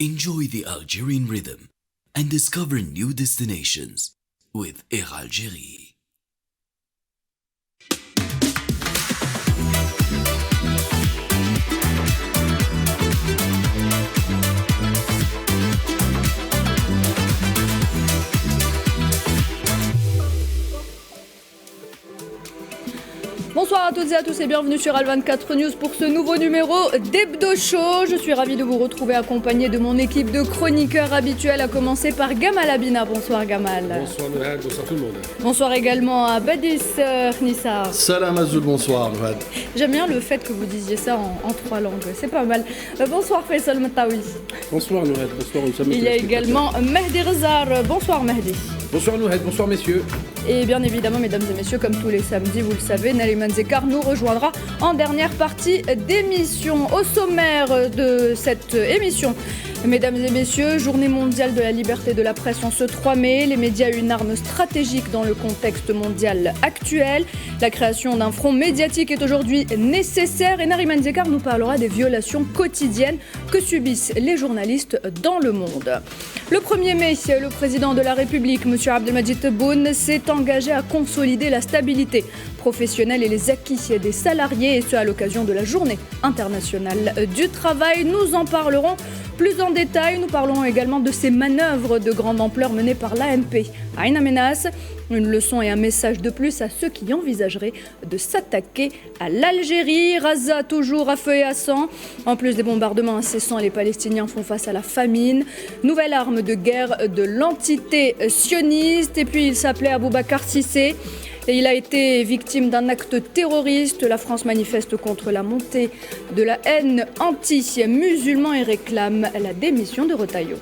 Enjoy the Algerian rhythm and discover new destinations with Air Algérie. Bonsoir à toutes et à tous et bienvenue sur Al24 News pour ce nouveau numéro d'Hebdo Show. Je suis ravie de vous retrouver accompagné de mon équipe de chroniqueurs habituels, à commencer par Gamal Abina. Bonsoir Gamal. Bonsoir Nouhad, bonsoir tout le monde. Bonsoir également à Badis Nissa. Salam Azoul, bonsoir Nouhad. J'aime bien le fait que vous disiez ça en 3 langues, c'est pas mal. Bonsoir Faisal Mataoui. Bonsoir Nouhad, bonsoir Oussama. Il y a également Mehdi Rezar. Bonsoir Mehdi. Bonsoir Nouhad, bonsoir messieurs. Et bien évidemment, mesdames et messieurs, comme tous les samedis, vous le savez, Nariman Zekar nous rejoindra en dernière partie d'émission. Au sommaire de cette émission, mesdames et messieurs, journée mondiale de la liberté de la presse en ce 3 mai. Les médias, une arme stratégique dans le contexte mondial actuel. La création d'un front médiatique est aujourd'hui nécessaire. Et Nariman Zekar nous parlera des violations quotidiennes que subissent les journalistes dans le monde. Le 1er mai, le président de la République, M. Abdelmadjid Tebboune, s'est engagé à consolider la stabilité professionnelle et les acquis des salariés, et ce à l'occasion de la Journée internationale du travail. Nous en parlerons plus en détail. Nous parlerons également de ces manœuvres de grande ampleur menées par l'ANP à Ain Amenas. Une leçon et un message de plus à ceux qui envisageraient de s'attaquer à l'Algérie. Gaza toujours à feu et à sang. En plus des bombardements incessants, les Palestiniens font face à la famine. Nouvelle arme de guerre de l'entité sioniste. Et puis il s'appelait Aboubacar Sissé. Et il a été victime d'un acte terroriste. La France manifeste contre la montée de la haine anti-musulman et réclame la démission de Retailleau.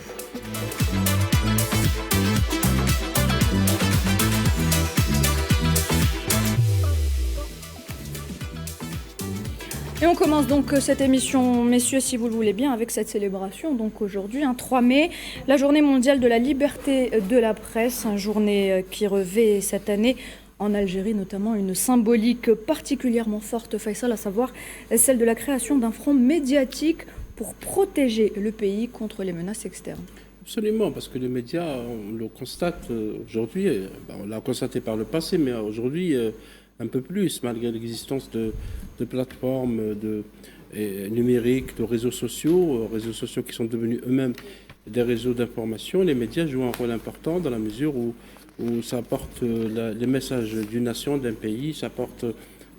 Et on commence donc cette émission, messieurs, si vous le voulez bien, avec cette célébration. Donc aujourd'hui, 3 mai, la journée mondiale de la liberté de la presse, une journée qui revêt cette année en Algérie notamment une symbolique particulièrement forte, Faisal, à savoir celle de la création d'un front médiatique pour protéger le pays contre les menaces externes. Absolument, parce que les médias, on le constate aujourd'hui, on l'a constaté par le passé, mais aujourd'hui un peu plus, malgré l'existence de plateformes numériques, de réseaux sociaux qui sont devenus eux-mêmes des réseaux d'information. Les médias jouent un rôle important dans la mesure où ça apporte les messages d'une nation, d'un pays, ça apporte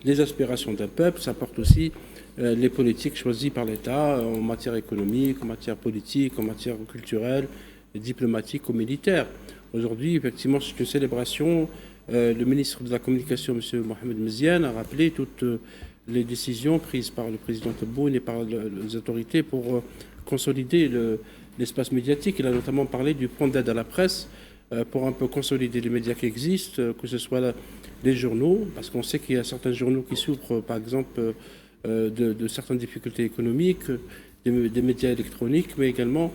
les aspirations d'un peuple, ça apporte aussi les politiques choisies par l'État en matière économique, en matière politique, en matière culturelle, diplomatique ou militaire. Aujourd'hui, effectivement, c'est une célébration. Le ministre de la Communication, M. Mohamed Meziane, a rappelé toutes les décisions prises par le président Tebboune et par les autorités pour consolider l'espace médiatique. Il a notamment parlé du front d'aide à la presse pour un peu consolider les médias qui existent, que ce soit les journaux, parce qu'on sait qu'il y a certains journaux qui souffrent, par exemple, de certaines difficultés économiques, des médias électroniques, mais également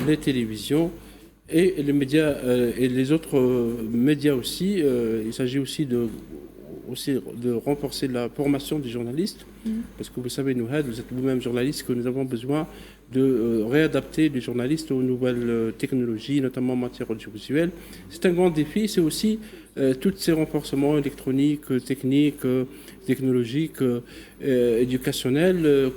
les télévisions et les médias et les autres médias aussi. Il s'agit aussi de renforcer la formation des journalistes, parce que vous savez, Nouhad, vous êtes vous-même journaliste, que nous avons besoin de réadapter les journalistes aux nouvelles technologies, notamment en matière audiovisuelle. C'est un grand défi, c'est aussi tous ces renforcements électroniques, techniques, technologiques, éducationnels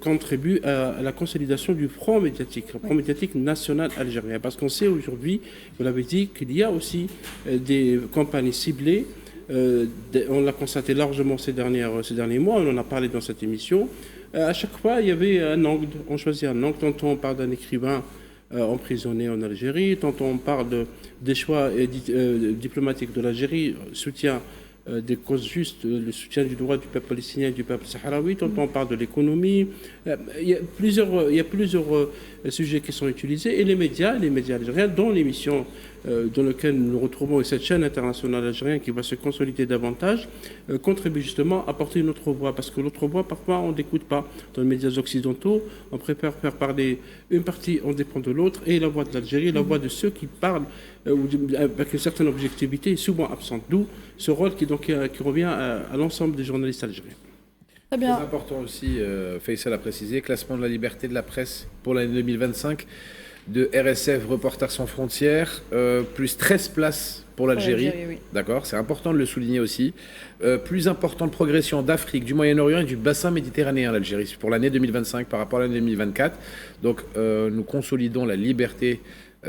contribuent à la consolidation du front médiatique national algérien. Parce qu'on sait aujourd'hui, vous l'avez dit, qu'il y a aussi des campagnes ciblées. On l'a constaté largement ces derniers mois, on en a parlé dans cette émission. À chaque fois, il y avait un angle, on choisit un angle. Tantôt on parle d'un écrivain emprisonné en Algérie, tantôt on parle des choix diplomatiques de l'Algérie, soutien des causes justes, le soutien du droit du peuple palestinien et du peuple sahraoui, tantôt on parle de l'économie. Il y a plusieurs sujets qui sont utilisés, et les médias algériens, dont l'émission dans laquelle nous nous retrouvons, et cette chaîne internationale algérienne qui va se consolider davantage, contribue justement à porter une autre voix, parce que l'autre voix, parfois, on n'écoute pas. Dans les médias occidentaux, on préfère faire parler une partie, on dépend de l'autre, et la voix de l'Algérie, la voix de ceux qui parlent avec une certaine objectivité, est souvent absente. D'où ce rôle qui revient à l'ensemble des journalistes algériens. Très bien. Très important aussi, Faisal a précisé, classement de la liberté de la presse pour l'année 2025 de RSF Reporters sans frontières, plus 13 places pour l'Algérie. Oui. D'accord, c'est important de le souligner aussi. Plus importante progression d'Afrique, du Moyen-Orient et du bassin méditerranéen, l'Algérie, pour l'année 2025 par rapport à l'année 2024. Donc nous consolidons la liberté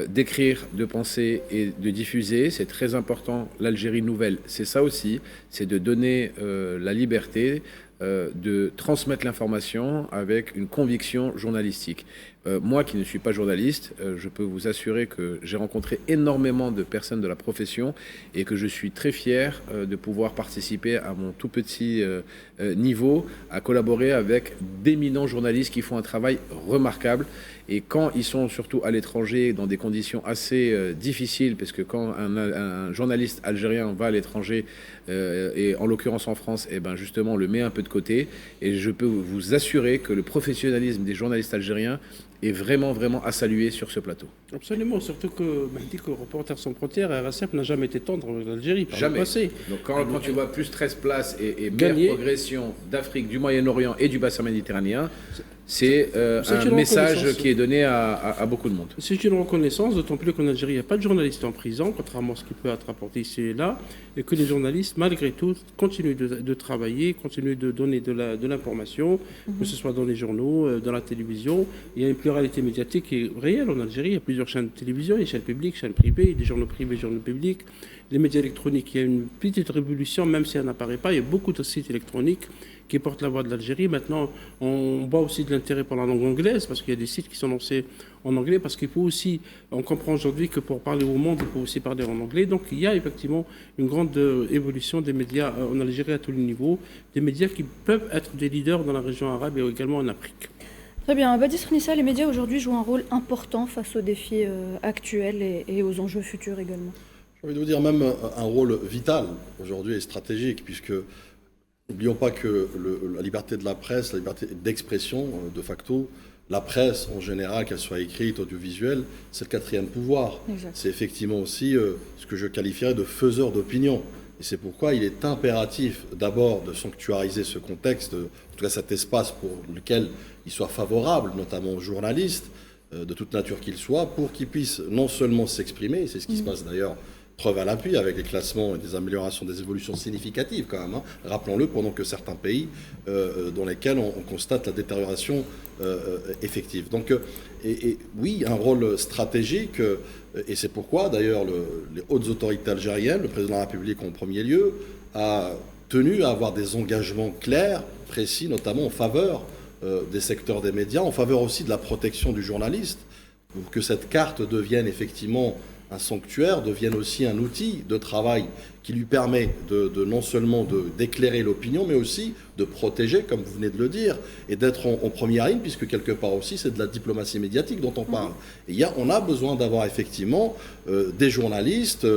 d'écrire, de penser et de diffuser. C'est très important. L'Algérie nouvelle, c'est ça aussi, c'est de donner la liberté de transmettre l'information avec une conviction journalistique. Moi qui ne suis pas journaliste, je peux vous assurer que j'ai rencontré énormément de personnes de la profession et que je suis très fier de pouvoir participer à mon tout petit niveau, à collaborer avec d'éminents journalistes qui font un travail remarquable. Et quand ils sont surtout à l'étranger, dans des conditions assez difficiles, parce que quand un journaliste algérien va à l'étranger, et en l'occurrence en France, et ben justement on le met un peu de côté. Et je peux vous assurer que le professionnalisme des journalistes algériens est vraiment, vraiment à saluer sur ce plateau. Absolument, surtout que Reporters sans frontières, RSF n'a jamais été tendre avec l'Algérie par le passé. Donc quand tu vois plus 13 places et Gagner. meilleure progression d'Afrique, du Moyen-Orient et du bassin méditerranéen, c'est un message qui est donné à beaucoup de monde. C'est une reconnaissance, d'autant plus qu'en Algérie, il n'y a pas de journalistes en prison, contrairement à ce qui peut être rapporté ici et là, et que les journalistes, malgré tout, continuent de travailler, continuent de donner de l'information, que ce soit dans les journaux, dans la télévision. Il y a une pluralité médiatique qui est réelle en Algérie. Il y a plusieurs chaînes de télévision, des chaînes publiques, chaînes privées, des journaux privés, journaux publics. Les médias électroniques, il y a une petite révolution, même si elle n'apparaît pas. Il y a beaucoup de sites électroniques qui portent la voix de l'Algérie. Maintenant, on voit aussi de l'intérêt pour la langue anglaise, parce qu'il y a des sites qui sont lancés en anglais, parce qu'il faut aussi, on comprend aujourd'hui que pour parler au monde, il faut aussi parler en anglais. Donc il y a effectivement une grande évolution des médias en Algérie à tous les niveaux, des médias qui peuvent être des leaders dans la région arabe et également en Afrique. Très bien. Badis Renissa, les médias aujourd'hui jouent un rôle important face aux défis actuels et aux enjeux futurs également. J'ai envie de vous dire même un rôle vital aujourd'hui et stratégique, puisque n'oublions pas que la liberté de la presse, la liberté d'expression, de facto, la presse en général, qu'elle soit écrite, audiovisuelle, c'est le quatrième pouvoir. Exact. C'est effectivement aussi ce que je qualifierais de faiseur d'opinion. Et c'est pourquoi il est impératif d'abord de sanctuariser ce contexte, en tout cas cet espace pour lequel il soit favorable, notamment aux journalistes, de toute nature qu'ils soient, pour qu'ils puissent non seulement s'exprimer, c'est ce qui se passe d'ailleurs, preuve à l'appui avec les classements et des améliorations, des évolutions significatives quand même, hein. Rappelons-le, pendant que certains pays dans lesquels on constate la détérioration effective. Donc, oui, un rôle stratégique, et c'est pourquoi d'ailleurs les hautes autorités algériennes, le président de la République en premier lieu, a tenu à avoir des engagements clairs, précis, notamment en faveur des secteurs des médias, en faveur aussi de la protection du journaliste, pour que cette carte devienne effectivement un sanctuaire, devienne aussi un outil de travail qui lui permet de non seulement d'éclairer l'opinion, mais aussi de protéger, comme vous venez de le dire, et d'être en première ligne, puisque quelque part aussi, c'est de la diplomatie médiatique dont on parle. Et on a besoin d'avoir effectivement des journalistes,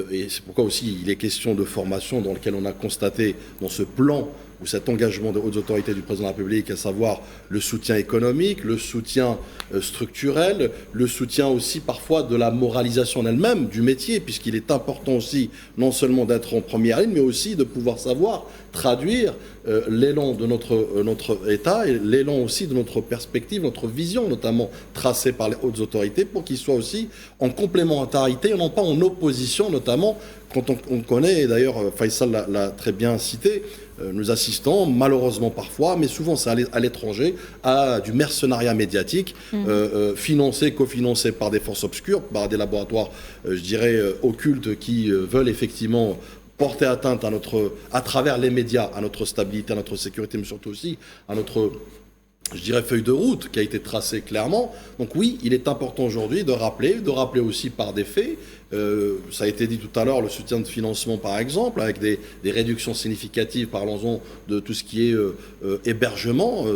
et c'est pourquoi aussi il est question de formation dans lequel on a constaté dans ce plan ou cet engagement des hautes autorités du président de la République, à savoir le soutien économique, le soutien structurel, le soutien aussi parfois de la moralisation en elle-même du métier, puisqu'il est important aussi non seulement d'être en première ligne, mais aussi de pouvoir savoir traduire l'élan de notre État et l'élan aussi de notre perspective, notre vision notamment tracée par les hautes autorités, pour qu'il soit aussi en complémentarité et non pas en opposition, notamment quand on connaît, et d'ailleurs Faisal l'a très bien cité, nous assistons malheureusement parfois, mais souvent c'est à l'étranger, à du mercenariat médiatique, financé, cofinancé par des forces obscures, par des laboratoires, je dirais, occultes qui veulent effectivement porter atteinte à travers les médias, à notre stabilité, à notre sécurité, mais surtout aussi à notre, je dirais, feuille de route qui a été tracée clairement. Donc oui, il est important aujourd'hui de rappeler aussi par des faits. Ça a été dit tout à l'heure, le soutien de financement par exemple, avec des réductions significatives, parlons-en de tout ce qui est hébergement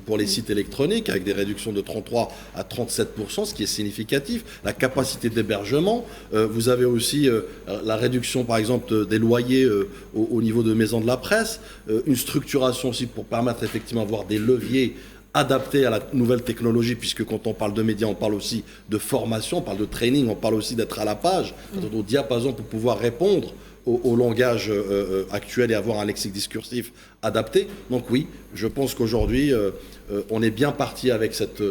pour les sites électroniques, avec des réductions de 33 à 37%, ce qui est significatif. La capacité d'hébergement, vous avez aussi la réduction par exemple des loyers au niveau de maisons de la presse, une structuration aussi pour permettre effectivement d'avoir des leviers adapté à la nouvelle technologie, puisque quand on parle de médias, on parle aussi de formation, on parle de training, on parle aussi d'être à la page, au diapason pour pouvoir répondre au langage actuel et avoir un lexique discursif adapté. Donc oui, je pense qu'aujourd'hui, on est bien parti avec cette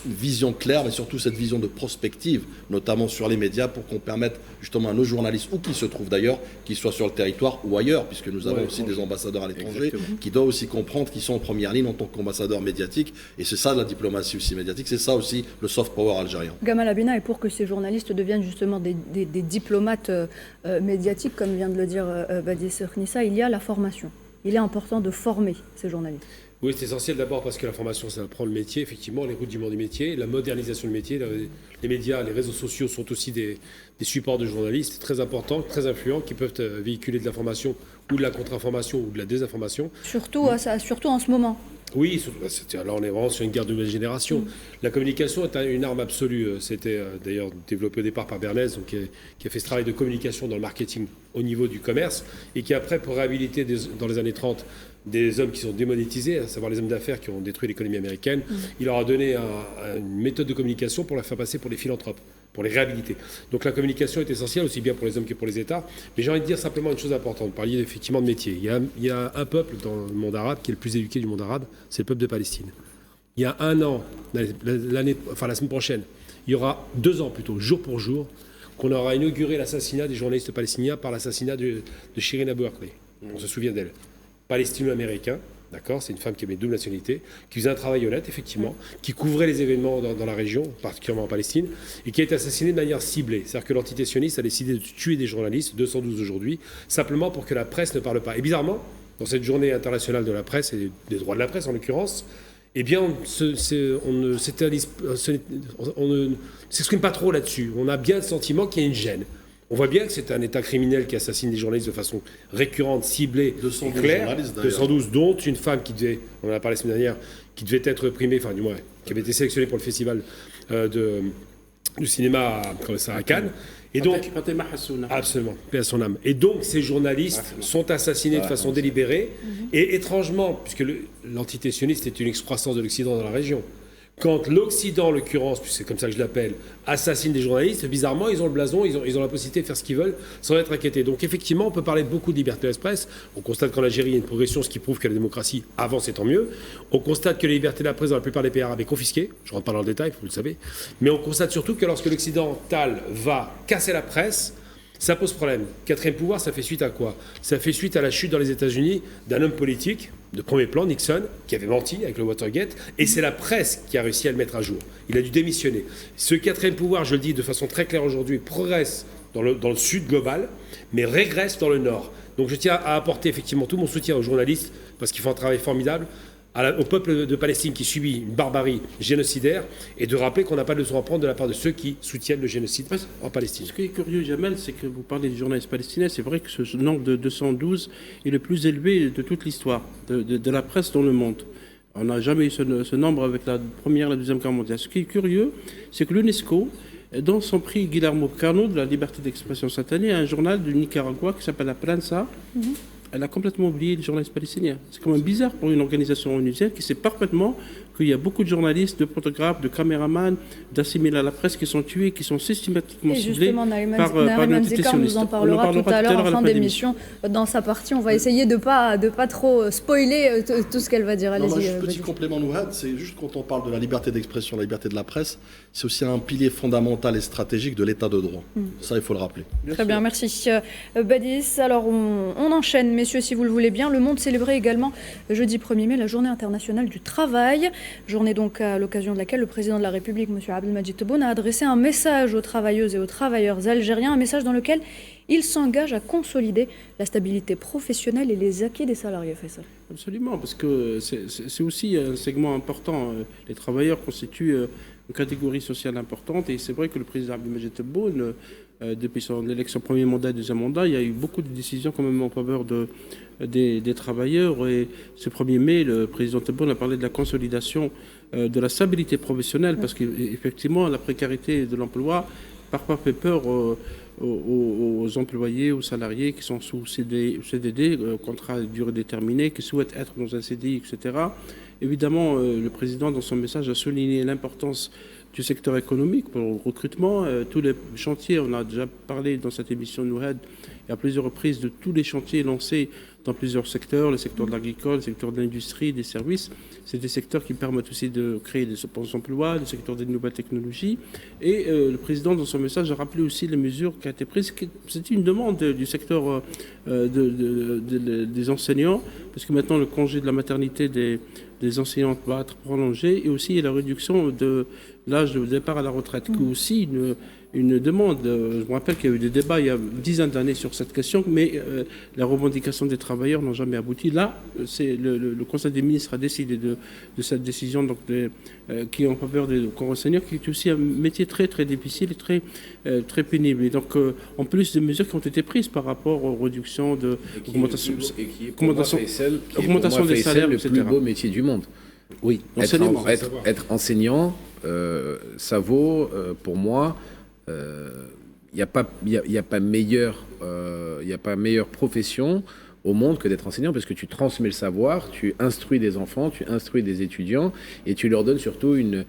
vision claire, mais surtout cette vision de prospective, notamment sur les médias, pour qu'on permette justement à nos journalistes, où qu'ils se trouvent d'ailleurs, qu'ils soient sur le territoire ou ailleurs, puisque nous avons aussi des ambassadeurs à l'étranger, qui doivent aussi comprendre qu'ils sont en première ligne en tant qu'ambassadeurs médiatiques. Et c'est ça la diplomatie aussi médiatique, c'est ça aussi le soft power algérien. Gamal Abina, et pour que ces journalistes deviennent justement des diplomates médiatiques, comme vient de le dire Badi Serknissa, il y a la formation. Il est important de former ces journalistes. Oui, c'est essentiel d'abord parce que la formation, ça apprend le métier, effectivement, les routes du monde du métier, la modernisation du métier, les médias, les réseaux sociaux sont aussi des supports de journalistes très importants, très influents, qui peuvent véhiculer de l'information ou de la contre-information ou de la désinformation. Surtout en ce moment. Oui, là on est vraiment sur une guerre de nouvelle génération. La communication est une arme absolue. C'était d'ailleurs développé au départ par Bernays, donc, qui a fait ce travail de communication dans le marketing au niveau du commerce, et qui après, pour réhabiliter dans les années 30, des hommes qui sont démonétisés, à savoir les hommes d'affaires qui ont détruit l'économie américaine, il leur a donné une méthode de communication pour la faire passer pour les philanthropes, pour les réhabiliter. Donc la communication est essentielle aussi bien pour les hommes que pour les États. Mais j'ai envie de dire simplement une chose importante. Vous parliez effectivement de métier. Il y a un peuple dans le monde arabe qui est le plus éduqué du monde arabe, c'est le peuple de Palestine. Il y a un an, la semaine prochaine, il y aura 2 ans plutôt, jour pour jour, qu'on aura inauguré l'assassinat des journalistes palestiniens par l'assassinat de Shirin Abu Akleh. On se souvient d'elle. Palestino-américain, d'accord, c'est une femme qui avait double nationalité, qui faisait un travail honnête, effectivement, qui couvrait les événements dans la région, particulièrement en Palestine, et qui a été assassinée de manière ciblée. C'est-à-dire que l'entité sioniste a décidé de tuer des journalistes, 212 aujourd'hui, simplement pour que la presse ne parle pas. Et bizarrement, dans cette journée internationale de la presse, et des droits de la presse en l'occurrence, eh bien, on ne s'exprime pas trop là-dessus. On a bien le sentiment qu'il y a une gêne. On voit bien que c'est un État criminel qui assassine des journalistes de façon récurrente, ciblée, 212 claire. 212, dont une femme qui devait, on en a parlé la semaine dernière, qui devait être primée, enfin du moins, qui avait été sélectionnée pour le festival du cinéma à Cannes. Et donc, absolument, paix à son âme. Et donc, ces journalistes sont assassinés de façon délibérée. Et étrangement, puisque l'entité sioniste est une excroissance de l'Occident dans la région, quand l'Occident, en l'occurrence, c'est comme ça que je l'appelle, assassine des journalistes, bizarrement, ils ont le blason, ils ont la possibilité de faire ce qu'ils veulent sans être inquiétés. Donc effectivement, on peut parler beaucoup de liberté d'expresse. On constate qu'en Algérie, il y a une progression, ce qui prouve que la démocratie avance et tant mieux. On constate que la liberté de la presse dans la plupart des pays arabes est confisquée. Je ne rentre pas dans le détail, vous le savez. Mais on constate surtout que lorsque l'occidental va casser la presse, ça pose problème. Quatrième pouvoir, ça fait suite à quoi? Ça fait suite à la chute dans les États-Unis d'un homme politique de premier plan, Nixon, qui avait menti avec le Watergate, et c'est la presse qui a réussi à le mettre à jour. Il a dû démissionner. Ce quatrième pouvoir, je le dis de façon très claire aujourd'hui, progresse dans le sud global, mais régresse dans le nord. Donc je tiens à apporter effectivement tout mon soutien aux journalistes, parce qu'ils font un travail formidable, au peuple de Palestine qui subit une barbarie génocidaire, et de rappeler qu'on n'a pas de leçon à prendre de la part de ceux qui soutiennent le génocide en Palestine. Ce qui est curieux, Jamel, c'est que vous parlez des journalistes palestiniens. C'est vrai que ce nombre de 212 est le plus élevé de toute l'histoire de la presse dans le monde. On n'a jamais eu ce nombre avec la Première et la Deuxième Guerre mondiale. Ce qui est curieux, c'est que l'UNESCO, dans son prix Guillermo Cano de la liberté d'expression cette année, a un journal du Nicaragua qui s'appelle La Prensa. Elle a complètement oublié les journalistes palestiniens. C'est quand même bizarre pour une organisation onusienne qui sait parfaitement qu'il y a beaucoup de journalistes, de photographes, de caméramans, d'assimilés à la presse qui sont tués, qui sont systématiquement ciblés par l'entité sioniste. Nous en parlera tout à l'heure en fin d'émission. Dans sa partie, on va essayer de pas trop spoiler tout ce qu'elle va dire. Allez-y. Juste petit complément, Nouhad, c'est juste quand on parle de la liberté d'expression, la liberté de la presse, c'est aussi un pilier fondamental et stratégique de l'état de droit. Ça, il faut le rappeler. Très bien, merci. Badis, alors on enchaîne, messieurs, si vous le voulez bien. Le Monde célébrait également jeudi 1er mai la journée internationale du travail. Journée donc à l'occasion de laquelle le président de la République, M. Abdelmadjid Tebboune, a adressé un message aux travailleuses et aux travailleurs algériens, un message dans lequel il s'engage à consolider la stabilité professionnelle et les acquis des salariés. Faisal. Absolument, parce que c'est aussi un segment important. Les travailleurs constituent une catégorie sociale importante, et c'est vrai que le président Abdelmadjid Tebboune, depuis son élection premier mandat et deuxième mandat, il y a eu beaucoup de décisions quand même en faveur des travailleurs. Et ce 1er mai, le président Tebboune a parlé de la consolidation de la stabilité professionnelle, parce qu'effectivement, la précarité de l'emploi parfois fait peur aux employés, aux salariés qui sont sous CDD, contrat à durée déterminée, qui souhaitent être dans un CDI, etc. Évidemment, le président, dans son message, a souligné l'importance du secteur économique, pour le recrutement. Tous les chantiers, on a déjà parlé dans cette émission Nouhed, et à plusieurs reprises de tous les chantiers lancés dans plusieurs secteurs, le secteur de l'agricole, le secteur de l'industrie, des services. C'est des secteurs qui permettent aussi de créer des emplois, le secteur des nouvelles technologies. Et le président, dans son message, a rappelé aussi les mesures qui ont été prises. C'est une demande du secteur des enseignants, parce que maintenant le congé de la maternité des enseignantes va être prolongé, et aussi la réduction de l'âge de départ à la retraite, qui est aussi une demande. Je me rappelle qu'il y a eu des débats il y a une dizaine d'années sur cette question, mais les revendications des travailleurs n'ont jamais abouti. Là, c'est le Conseil des ministres a décidé de cette décision donc qui est en faveur des corps enseignants, qui est aussi un métier très très difficile et très pénible. Et donc, en plus des mesures qui ont été prises par rapport aux réductions de augmentation des salaires, le plus beau métier du monde. Oui, être enseignant, ça vaut pour moi. Il n'y a pas meilleure profession au monde que d'être enseignant, parce que tu transmets le savoir, tu instruis des enfants, tu instruis des étudiants, et tu leur donnes surtout une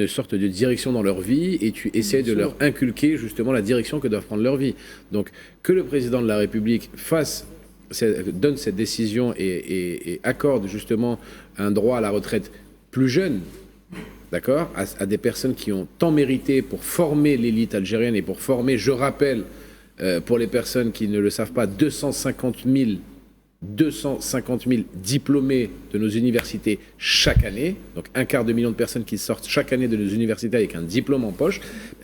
sorte de direction dans leur vie, et tu essaies de leur inculquer justement la direction que doivent prendre leur vie. Donc que le président de la République donne cette décision et accorde justement un droit à la retraite plus jeune, d'accord, à des personnes qui ont tant mérité pour former l'élite algérienne et pour former, je rappelle, pour les personnes qui ne le savent pas, 250 000 diplômés de nos universités chaque année, donc 250 000 de personnes qui sortent chaque année de nos universités avec un diplôme en poche.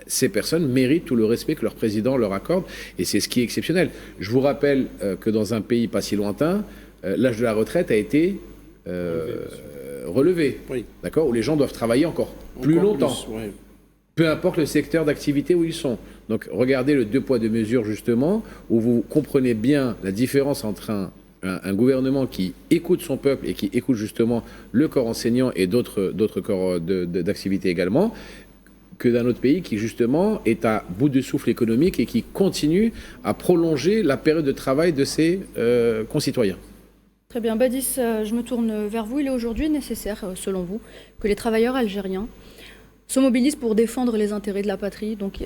Ces personnes méritent tout le respect que leur président leur accorde, et c'est ce qui est exceptionnel. Je vous rappelle que dans un pays pas si lointain, l'âge de la retraite a été relevé, oui. D'accord, où les gens doivent travailler encore plus longtemps, ouais. Peu importe le secteur d'activité où ils sont. Donc regardez le 2 poids 2 mesures justement, où vous comprenez bien la différence entre un gouvernement qui écoute son peuple et qui écoute justement le corps enseignant et d'autres corps d'activité également, que d'un autre pays qui justement est à bout de souffle économique et qui continue à prolonger la période de travail de ses concitoyens. Très bien. Badis, je me tourne vers vous. Il est aujourd'hui nécessaire, selon vous, que les travailleurs algériens se mobilisent pour défendre les intérêts de la patrie. Donc,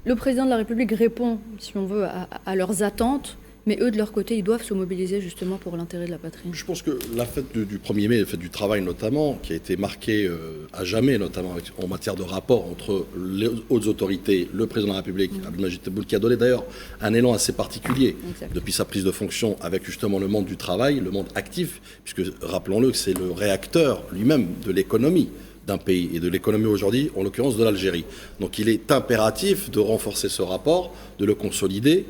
le président de la République répond, si on veut, à leurs attentes, mais eux, de leur côté, ils doivent se mobiliser justement pour l'intérêt de la patrie. Je pense que la fête du 1er mai, la fête du travail notamment, qui a été marquée à jamais, notamment en matière de rapport entre les hautes autorités, le président de la République, Abdelmajid Tebboune, qui a donné d'ailleurs un élan assez particulier depuis sa prise de fonction avec justement le monde du travail, le monde actif, puisque rappelons-le que c'est le réacteur lui-même de l'économie d'un pays, et de l'économie aujourd'hui, en l'occurrence de l'Algérie. Donc il est impératif de renforcer ce rapport, de le consolider,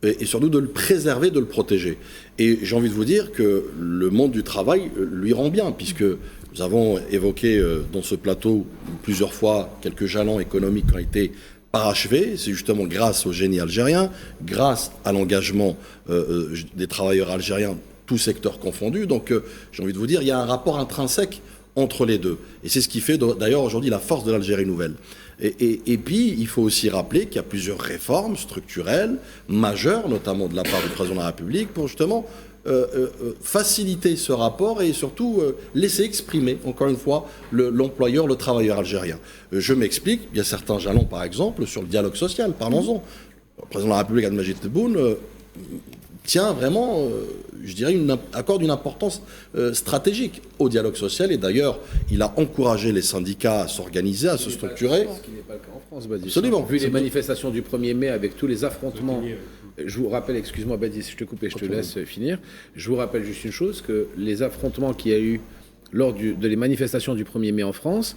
et surtout de le préserver, de le protéger. Et j'ai envie de vous dire que le monde du travail lui rend bien, puisque nous avons évoqué dans ce plateau plusieurs fois quelques jalons économiques qui ont été parachevés. C'est justement grâce au génie algérien, grâce à l'engagement des travailleurs algériens, tous secteurs confondus. Donc j'ai envie de vous dire, il y a un rapport intrinsèque entre les deux. Et c'est ce qui fait d'ailleurs aujourd'hui la force de l'Algérie nouvelle. Et puis, il faut aussi rappeler qu'il y a plusieurs réformes structurelles majeures, notamment de la part du président de la République, pour justement faciliter ce rapport et surtout laisser exprimer, encore une fois, l'employeur, le travailleur algérien. Je m'explique, il y a certains jalons, par exemple, sur le dialogue social, parlons-en. Le président de la République, Abdelmajid Tebboune, tient vraiment, je dirais, accorde une importance stratégique au dialogue social. Et d'ailleurs, il a encouragé les syndicats à s'organiser, à se structurer. Ce qui n'est pas le cas en France, Badis. Absolument. Vu les manifestations du 1er mai avec tous les affrontements. Je vous rappelle, excuse-moi Badis, je te coupe et je te laisse finir. Je vous rappelle juste une chose, que les affrontements qu'il y a eu lors de les manifestations du 1er mai en France,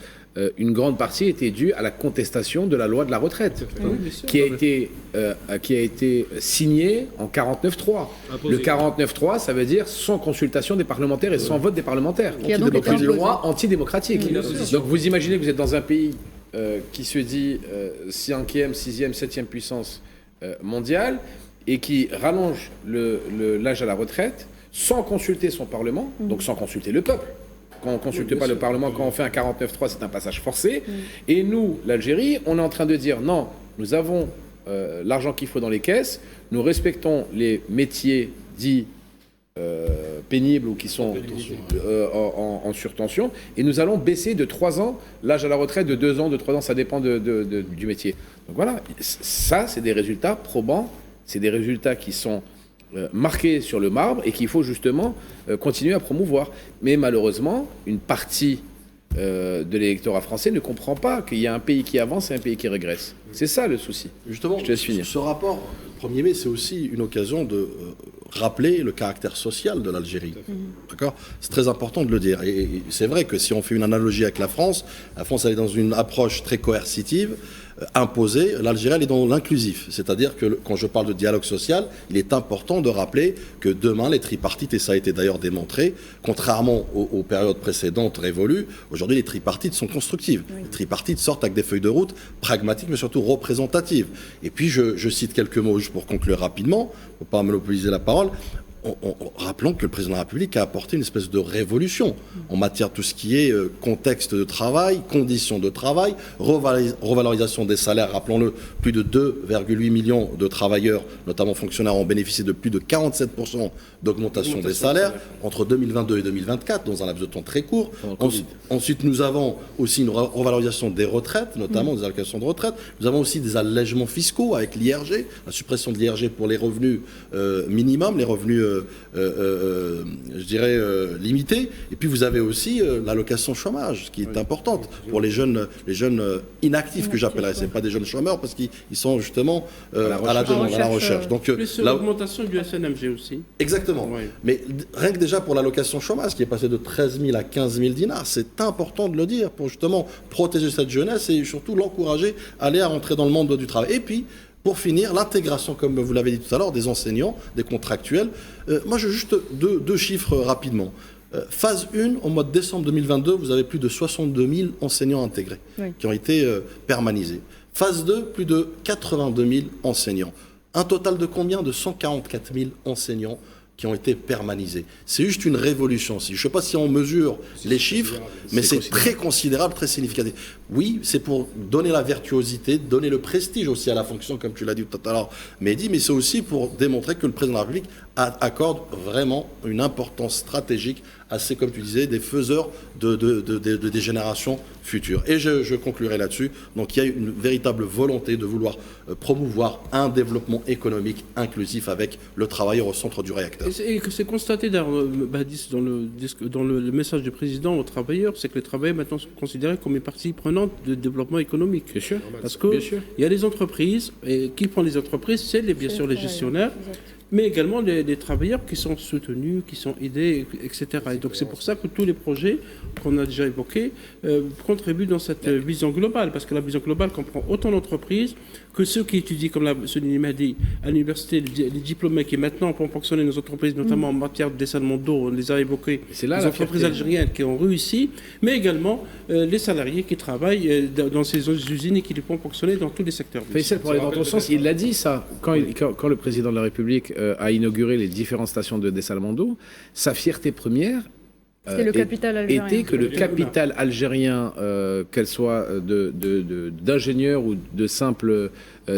une grande partie était due à la contestation de la loi de la retraite, qui a été signée en 49.3. Le 49.3, ça veut dire sans consultation des parlementaires et sans vote des parlementaires. Donc une loi antidémocratique. Donc vous imaginez que vous êtes dans un pays qui se dit 5e, 6e, 7e puissance mondiale et qui rallonge l'âge à la retraite sans consulter son Parlement, donc sans consulter le peuple. Quand on ne consulte pas le Parlement, quand on fait un 49.3, c'est un passage forcé. Et nous, l'Algérie, on est en train de dire non, nous avons l'argent qu'il faut dans les caisses, nous respectons les métiers dits pénibles ou qui sont en surtension. Et nous allons baisser de 3 ans l'âge à la retraite, de 2 ans, de 3 ans, ça dépend du métier. Donc voilà, ça, c'est des résultats probants, c'est des résultats qui sont marqués sur le marbre et qu'il faut justement continuer à promouvoir. Mais malheureusement, une partie de l'électorat français ne comprend pas qu'il y a un pays qui avance et un pays qui régresse. C'est ça le souci. Justement, je te laisse finir. Ce rapport 1er mai, c'est aussi une occasion de rappeler le caractère social de l'Algérie. D'accord ? C'est très important de le dire. Et c'est vrai que si on fait une analogie avec la France elle est dans une approche très coercitive, imposée. L'Algérie, elle est dans l'inclusif. C'est-à-dire que quand je parle de dialogue social, il est important de rappeler que demain, les tripartites, et ça a été d'ailleurs démontré, contrairement aux périodes précédentes révolues, aujourd'hui, les tripartites sont constructives. Oui. Les tripartites sortent avec des feuilles de route pragmatiques, mais surtout représentatives. Et puis, je cite quelques mots juste pour conclure rapidement, pour ne pas monopoliser la parole. Rappelons que le président de la République a apporté une espèce de révolution en matière de tout ce qui est contexte de travail, conditions de travail, revalorisation des salaires. Rappelons-le, plus de 2,8 millions de travailleurs, notamment fonctionnaires, ont bénéficié de plus de 47% d'augmentation des salaires entre 2022 et 2024, dans un laps de temps très court. Ensuite, nous avons aussi une revalorisation des retraites, notamment des allocations de retraite. Nous avons aussi des allègements fiscaux avec l'IRG, la suppression de l'IRG pour les revenus minimums, les revenus je dirais limitée. Et puis vous avez aussi l'allocation chômage, ce qui est importante pour les jeunes inactifs que j'appellerais. C'est pas des jeunes chômeurs parce qu'ils sont justement à la demande, à la recherche. Donc l'augmentation du SNMG aussi. Exactement. Oui. Mais rien que déjà pour l'allocation chômage qui est passée de 13 000 à 15 000 dinars, c'est important de le dire pour justement protéger cette jeunesse et surtout l'encourager à aller à rentrer dans le monde du travail. Et puis pour finir, l'intégration, comme vous l'avez dit tout à l'heure, des enseignants, des contractuels. Moi, je juste deux chiffres rapidement. Phase 1, au mois de décembre 2022, vous avez plus de 62 000 enseignants intégrés qui ont été permanisés. Phase 2, plus de 82 000 enseignants. Un total de combien ? De 144 000 enseignants qui ont été permanisés. C'est juste une révolution. Je ne sais pas si on mesure les chiffres, mais c'est très considérable, très significatif. Oui, c'est pour donner la virtuosité, donner le prestige aussi à la fonction, comme tu l'as dit tout à l'heure, Mehdi, mais c'est aussi pour démontrer que le président de la République accorde vraiment une importance stratégique à ces, comme tu disais, des faiseurs des générations futures. Et je conclurai là-dessus. Donc il y a une véritable volonté de vouloir promouvoir un développement économique inclusif avec le travailleur au centre du réacteur. Et que c'est constaté dans le message du président aux travailleurs, c'est que les travailleurs maintenant sont considérés comme une partie prenante du développement économique. Bien sûr. Parce qu'il y a les entreprises, et qui prend les entreprises, c'est bien sûr les gestionnaires. Exact. Mais également les travailleurs qui sont soutenus, qui sont aidés, etc. Et donc c'est pour ça que tous les projets qu'on a déjà évoqués contribuent dans cette vision globale, parce que la vision globale comprend autant d'entreprises que ceux qui étudient, comme l'a souligné Mehdi, à l'université, les diplômés qui maintenant vont fonctionner dans nos entreprises, notamment en matière de dessalement d'eau, on les a évoqués, les entreprises algériennes qui ont réussi, mais également les salariés qui travaillent dans ces usines et qui les font fonctionner dans tous les secteurs. Faisal, pour aller dans ton sens, il l'a dit ça, quand le président de la République a inauguré les différentes stations de dessalement d'eau, sa fierté première était que le capital algérien, qu'elle soit d'ingénieurs ou de simples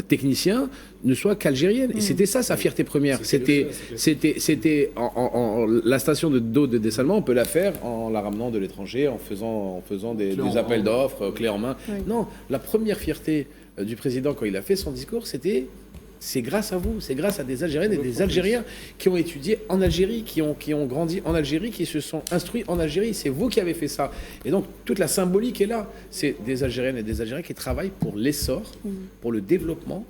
techniciens, ne soit qu'algérienne. Et c'était ça sa fierté première. C'était la station d'eau de dessalement, on peut la faire en la ramenant de l'étranger, en faisant des appels d'offres, clés en main. Oui. Non, la première fierté du président quand il a fait son discours, c'est grâce à vous, c'est grâce à des Algériennes et des Algériens qui ont étudié en Algérie, qui ont grandi en Algérie, qui se sont instruits en Algérie. C'est vous qui avez fait ça. Et donc, toute la symbolique est là. C'est des Algériennes et des Algériens qui travaillent pour l'essor, pour le développement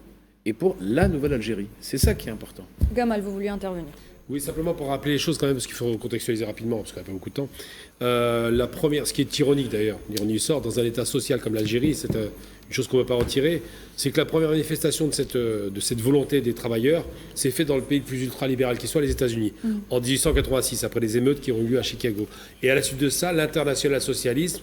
et pour la nouvelle Algérie. C'est ça qui est important. Gamal, vous vouliez intervenir ? Oui, simplement pour rappeler les choses quand même, parce qu'il faut contextualiser rapidement, parce qu'on n'a pas beaucoup de temps. La première, ce qui est ironique d'ailleurs, l'ironie du sort, dans un État social comme l'Algérie, c'est une chose qu'on ne peut pas retirer, c'est que la première manifestation de cette volonté des travailleurs s'est faite dans le pays le plus ultralibéral qui soit, les États-Unis, en 1886, après les émeutes qui ont eu lieu à Chicago. Et à la suite de ça, l'international socialisme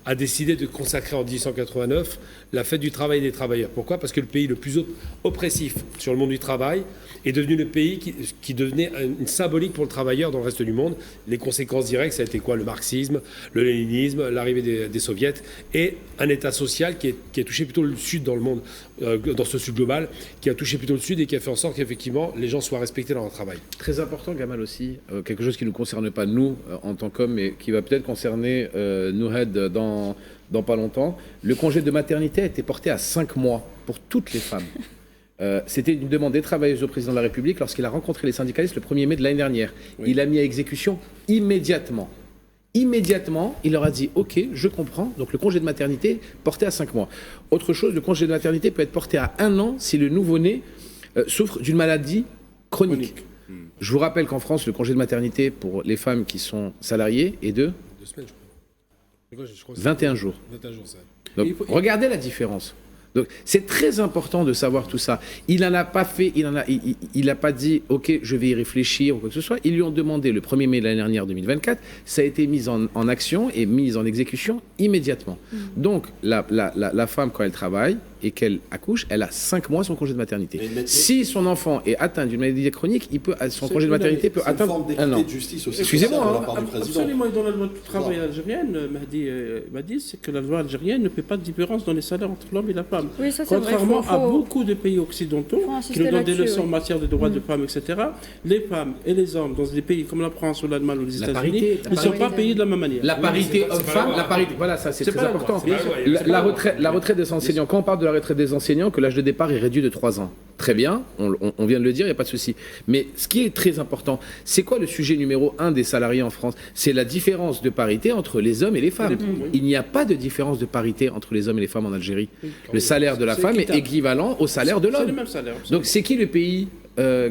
a décidé de consacrer en 1889 la fête du travail et des travailleurs. Pourquoi ? Parce que le pays le plus oppressif sur le monde du travail est devenu le pays qui devenait une symbolique pour le travailleur dans le reste du monde. Les conséquences directes, ça a été quoi ? Le marxisme, le léninisme, l'arrivée des soviets et un état social qui a touché plutôt le sud dans le monde, dans ce sud global, qui a touché plutôt le sud et qui a fait en sorte qu'effectivement les gens soient respectés dans leur travail. Très important, Gamal, aussi, quelque chose qui ne nous concerne pas nous en tant qu'hommes, mais qui va peut-être concerner Nouhed dans pas longtemps. Le congé de maternité a été porté à 5 mois pour toutes les femmes. C'était une demande des travailleuses au président de la République lorsqu'il a rencontré les syndicalistes le 1er mai de l'année dernière. Oui. Il a mis à exécution immédiatement. Immédiatement, il leur a dit « Ok, je comprends, donc le congé de maternité porté à 5 mois. » Autre chose, le congé de maternité peut être porté à 1 an si le nouveau-né souffre d'une maladie chronique. Je vous rappelle qu'en France, le congé de maternité pour les femmes qui sont salariées est de 2 semaines, je crois. 21 jours. 21 jours, ça. Donc, regardez la différence. Donc, c'est très important de savoir tout ça. Il n'en a pas fait, il n'a pas dit, OK, je vais y réfléchir ou quoi que ce soit. Ils lui ont demandé le 1er mai de l'année dernière, 2024. Ça a été mis en action et mis en exécution immédiatement. Donc, la femme, quand elle travaille et qu'elle accouche, elle a 5 mois son congé de maternité. Si son enfant est atteint d'une maladie chronique, son congé de maternité peut atteindre un an. De justice aussi. Excusez-moi. Absolument. Et dans la loi du travail algérienne, Mahdi m'a dit, c'est que la loi algérienne ne fait pas de différence dans les salaires entre l'homme et la femme. Oui, ça, c'est contrairement vrai, à beaucoup de pays occidentaux qui nous donnent des leçons en matière de droits de femmes, etc. Les femmes et les hommes dans des pays comme la France ou l'Allemagne ou les États-Unis ne sont pas payés de la même manière. La parité homme-femme, la parité, voilà, ça c'est très important. La retraite des enseignants, quand on parle de la retraite des enseignants, que l'âge de départ est réduit de 3 ans. Très bien, on vient de le dire, il n'y a pas de souci. Mais ce qui est très important, c'est quoi le sujet numéro 1 des salariés en France ? C'est la différence de parité entre les hommes et les femmes. Il n'y a pas de différence de parité entre les hommes et les femmes en Algérie. Le salaire de la femme est équivalent au salaire de l'homme. C'est le même salaire. Donc c'est qui le pays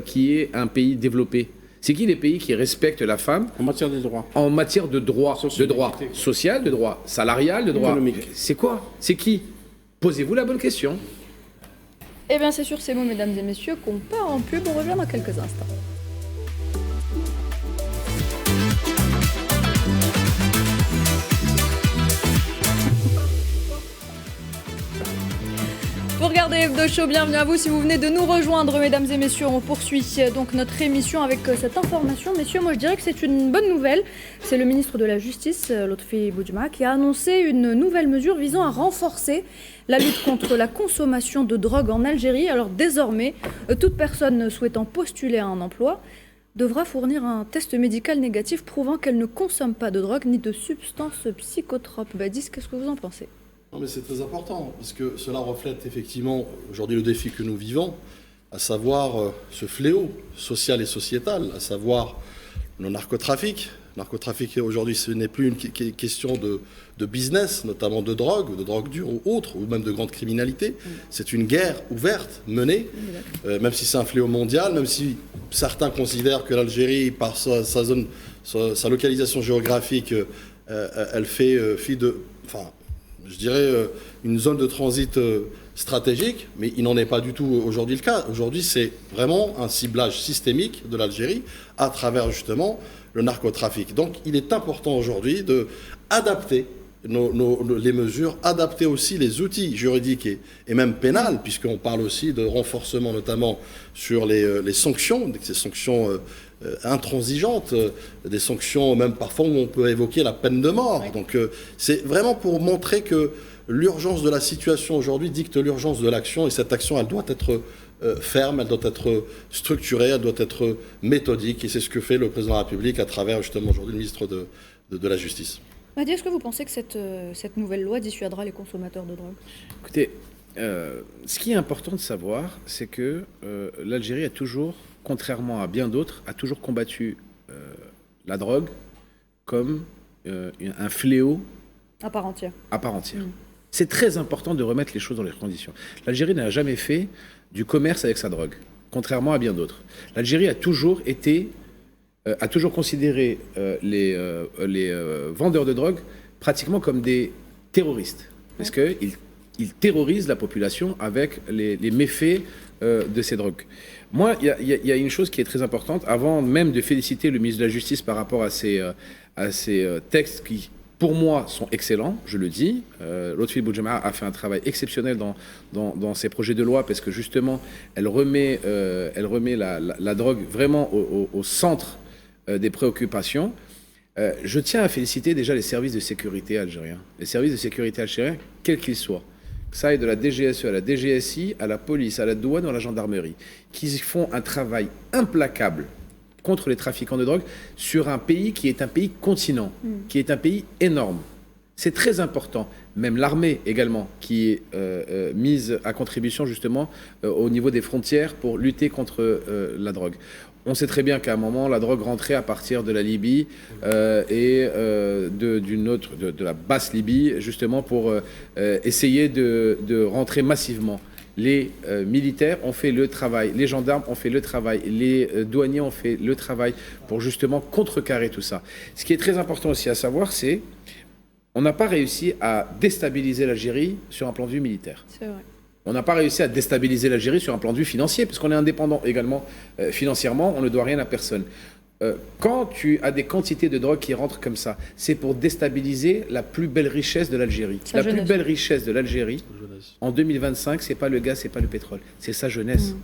qui est un pays développé ? C'est qui les pays qui respectent la femme en matière de droits ? En matière de droits social, de droits salarial, de droits économiques. C'est quoi ? C'est qui ? Posez-vous la bonne question. Eh bien, c'est sur ces mots, mesdames et messieurs, qu'on part en pub. On revient dans quelques instants. Vous regardez Hebdo Show, bienvenue à vous. Si vous venez de nous rejoindre, mesdames et messieurs, on poursuit donc notre émission avec cette information. Messieurs, moi je dirais que c'est une bonne nouvelle. C'est le ministre de la Justice, Lotfi Boudjma, qui a annoncé une nouvelle mesure visant à renforcer la lutte contre la consommation de drogue en Algérie. Alors désormais, toute personne souhaitant postuler à un emploi devra fournir un test médical négatif prouvant qu'elle ne consomme pas de drogue ni de substances psychotropes. Badis, qu'est-ce que vous en pensez ? Non, mais c'est très important, parce que cela reflète effectivement aujourd'hui le défi que nous vivons, à savoir ce fléau social et sociétal, à savoir le narcotrafic. Le narcotrafic aujourd'hui, ce n'est plus une question de business, notamment de drogue dure ou autre, ou même de grande criminalité. C'est une guerre ouverte, menée, même si c'est un fléau mondial, même si certains considèrent que l'Algérie, par sa zone, sa localisation géographique, elle fait fi de... je dirais, une zone de transit stratégique, mais il n'en est pas du tout aujourd'hui le cas. Aujourd'hui, c'est vraiment un ciblage systémique de l'Algérie à travers justement le narcotrafic. Donc, il est important aujourd'hui d'adapter les mesures, adapter aussi les outils juridiques et même pénals, puisqu'on parle aussi de renforcement notamment sur les sanctions, ces sanctions intransigeantes, des sanctions même parfois où on peut évoquer la peine de mort. Oui. Donc c'est vraiment pour montrer que l'urgence de la situation aujourd'hui dicte l'urgence de l'action, et cette action elle doit être ferme, elle doit être structurée, elle doit être méthodique, et c'est ce que fait le président de la République à travers justement aujourd'hui le ministre de la Justice. Mahdi, est-ce que vous pensez que cette nouvelle loi dissuadera les consommateurs de drogue ? Écoutez, ce qui est important de savoir, c'est que l'Algérie a toujours, contrairement à bien d'autres, a toujours combattu la drogue comme un fléau à part entière. C'est très important de remettre les choses dans leurs conditions. L'Algérie n'a jamais fait du commerce avec sa drogue, contrairement à bien d'autres. L'Algérie a toujours considéré les vendeurs de drogue pratiquement comme des terroristes, parce qu'ils terrorisent la population avec les méfaits de ces drogues. Moi, il y a une chose qui est très importante, avant même de féliciter le ministre de la Justice par rapport à ces textes qui pour moi, sont excellents, je le dis. Lotfi Boudjama a fait un travail exceptionnel dans ses projets de loi parce que justement, elle remet la drogue vraiment au centre des préoccupations. Je tiens à féliciter déjà les services de sécurité algériens. Les services de sécurité algériens, quels qu'ils soient, que ça aille de la DGSE à la DGSI, à la police, à la douane ou à la gendarmerie, qui font un travail implacable contre les trafiquants de drogue sur un pays qui est un pays continent, qui est un pays énorme. C'est très important. Même l'armée également, qui est mise à contribution justement au niveau des frontières pour lutter contre la drogue. On sait très bien qu'à un moment, la drogue rentrait à partir de la Libye et de la basse Libye, justement pour essayer de rentrer massivement. Les militaires ont fait le travail, les gendarmes ont fait le travail, les douaniers ont fait le travail pour justement contrecarrer tout ça. Ce qui est très important aussi à savoir, c'est on n'a pas réussi à déstabiliser l'Algérie sur un plan de vue militaire. C'est vrai. On n'a pas réussi à déstabiliser l'Algérie sur un plan de vue financier, parce qu'on est indépendant également financièrement, on ne doit rien à personne. Quand tu as des quantités de drogue qui rentrent comme ça, c'est pour déstabiliser la plus belle richesse de l'Algérie. La plus belle richesse de l'Algérie, en 2025, c'est pas le gaz, c'est pas le pétrole, c'est sa jeunesse.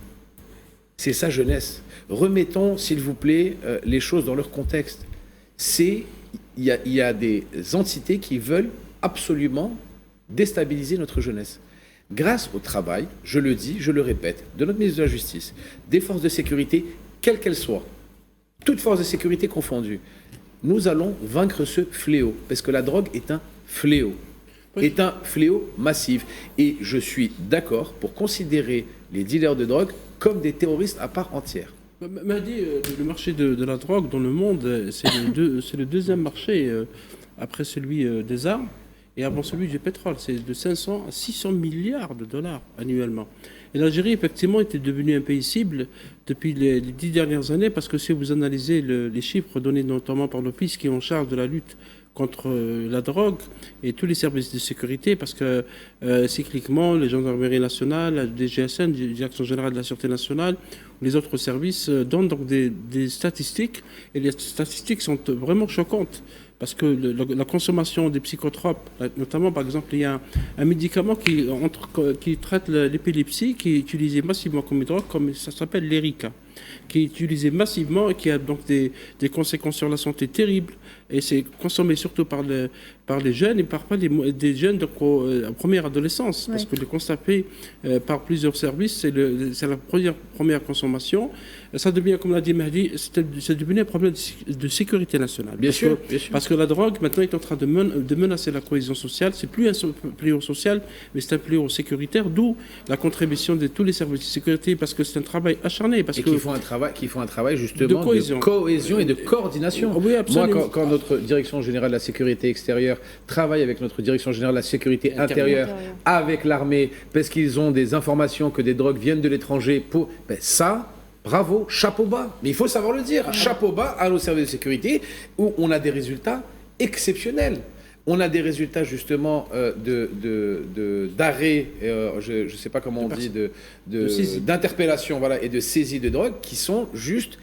C'est sa jeunesse. Remettons, s'il vous plaît, les choses dans leur contexte. Il y a des entités qui veulent absolument déstabiliser notre jeunesse. Grâce au travail, je le dis, je le répète, de notre ministre de la Justice, des forces de sécurité, quelles qu'elles soient, toutes forces de sécurité confondues, nous allons vaincre ce fléau, parce que la drogue est un fléau, est un fléau massif. Et je suis d'accord pour considérer les dealers de drogue comme des terroristes à part entière. Mahdi, le marché de la drogue dans le monde, c'est le deuxième marché après celui des armes. Et avant celui du pétrole, c'est de 500 à 600 milliards de dollars annuellement. Et l'Algérie, effectivement, était devenue un pays cible depuis les 10 dernières années, parce que si vous analysez les chiffres donnés notamment par l'OPIS, qui est en charge de la lutte contre la drogue, et tous les services de sécurité, parce que cycliquement, les gendarmeries nationales, la DGSN, Direction générale de la Sûreté nationale, ou les autres services donnent donc des statistiques, et les statistiques sont vraiment choquantes. Parce que la consommation des psychotropes, notamment par exemple, il y a un médicament qui traite l'épilepsie, qui est utilisé massivement comme drogue, comme ça s'appelle l'Erica, qui est utilisé massivement et qui a donc des conséquences sur la santé terribles. Et c'est consommé surtout par les jeunes et par des jeunes en première adolescence. Parce que le constat fait par plusieurs services, c'est la première consommation. Ça devient, comme l'a dit Mahdi, c'est devenu un problème de sécurité nationale. Bien sûr. Parce que la drogue, maintenant, est en train de menacer la cohésion sociale. C'est plus un fléau social, mais c'est un fléau sécuritaire, d'où la contribution de tous les services de sécurité, parce que c'est un travail acharné. Qu'ils font un travail justement de cohésion et de coordination. Oui, absolument. Moi, quand notre direction générale de la sécurité extérieure travaille avec notre direction générale de la sécurité intérieure, avec l'armée, parce qu'ils ont des informations que des drogues viennent de l'étranger, ça... Bravo, chapeau bas. Mais il faut savoir le dire. Chapeau bas à nos services de sécurité où on a des résultats exceptionnels. On a des résultats justement d'arrêt, je ne sais pas comment on dit, d'interpellation, voilà, et de saisie de drogue qui sont juste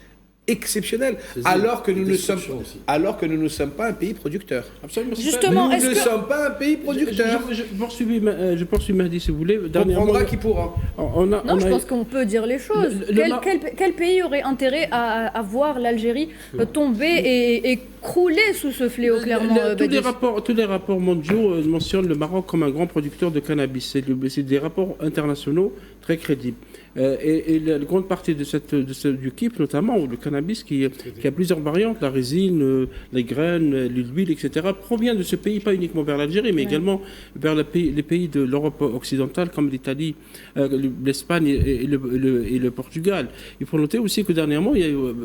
exceptionnels, alors que nous ne sommes pas un pays producteur. Absolument. Justement, nous ne sommes pas un pays producteur. Je poursuis Mahdi, si vous voulez. On prendra qui pourra. Je pense qu'on peut dire les choses. Quel pays aurait intérêt à voir l'Algérie tomber et crouler sous ce fléau, clairement? Tous les rapports mondiaux mentionnent le Maroc comme un grand producteur de cannabis. C'est des rapports internationaux très crédibles. Et la grande partie du kiff, notamment, ou le cannabis, qui a plusieurs variantes, la résine, les graines, l'huile, etc., provient de ce pays, pas uniquement vers l'Algérie, mais également vers les pays de l'Europe occidentale, comme l'Italie, l'Espagne et le Portugal. Il faut noter aussi que dernièrement,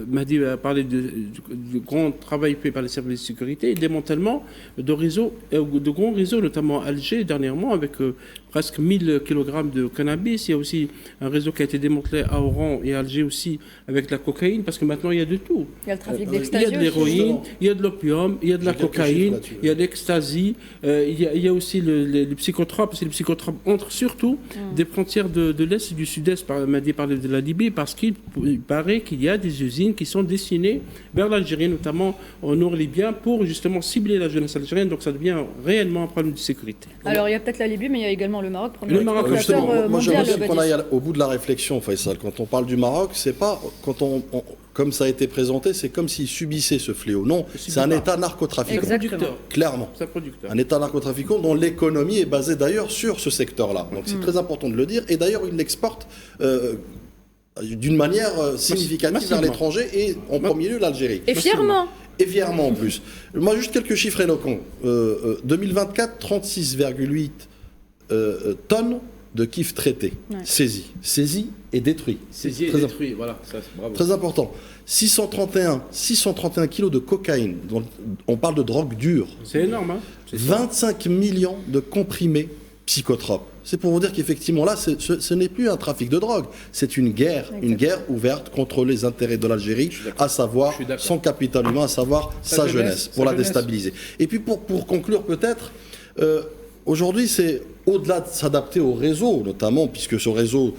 Mahdi a parlé du grand travail fait par les services de sécurité, et le démantèlement de grands réseaux, notamment à Alger, dernièrement, avec presque 1000 kg de cannabis. Il y a aussi un réseau qui a été démantelé à Oran et à Alger aussi avec de la cocaïne, parce que maintenant il y a de tout. Il y a le trafic Il y d'ecstasy a de l'héroïne, il y a de l'opium, il y a de la cocaïne, il y a de l'ecstasy, il y a aussi les psychotropes. Les psychotropes entrent surtout des frontières de l'Est et du Sud-Est, m'a dit parler de la Libye, parce qu'il paraît qu'il y a des usines qui sont destinées vers l'Algérie, notamment au nord libyen, pour justement cibler la jeunesse algérienne. Donc ça devient réellement un problème de sécurité. Alors il y a peut-être la Libye, mais il y a également le Maroc. Le Maroc, exportateur moi j'aimerais mondial, bien qu'on aille au bout de la réflexion, Faisal. Quand on parle du Maroc, c'est pas quand comme ça a été présenté, c'est comme s'il subissait ce fléau. Non, c'est un État narcotrafiquant. Exactement. Clairement. C'est un producteur. Un État narcotrafiquant dont l'économie est basée d'ailleurs sur ce secteur-là. Donc c'est très important de le dire. Et d'ailleurs, il l'exporte d'une manière significative vers l'étranger et en premier lieu l'Algérie. Et fièrement. Et fièrement en plus. Moi, juste quelques chiffres éloquents. 2024, 36,8 tonnes de kiff traités, saisis et détruits. Saisis et détruits, voilà, ça, bravo. Très important. 631 kilos de cocaïne, donc on parle de drogue dure. C'est énorme, hein. 25 millions de comprimés psychotropes. C'est pour vous dire qu'effectivement là, ce n'est plus un trafic de drogue, c'est une guerre ouverte contre les intérêts de l'Algérie, à savoir son capital humain, à savoir sa jeunesse, pour la déstabiliser. Et puis pour conclure peut-être, aujourd'hui c'est au-delà de s'adapter au réseau, notamment puisque ce réseau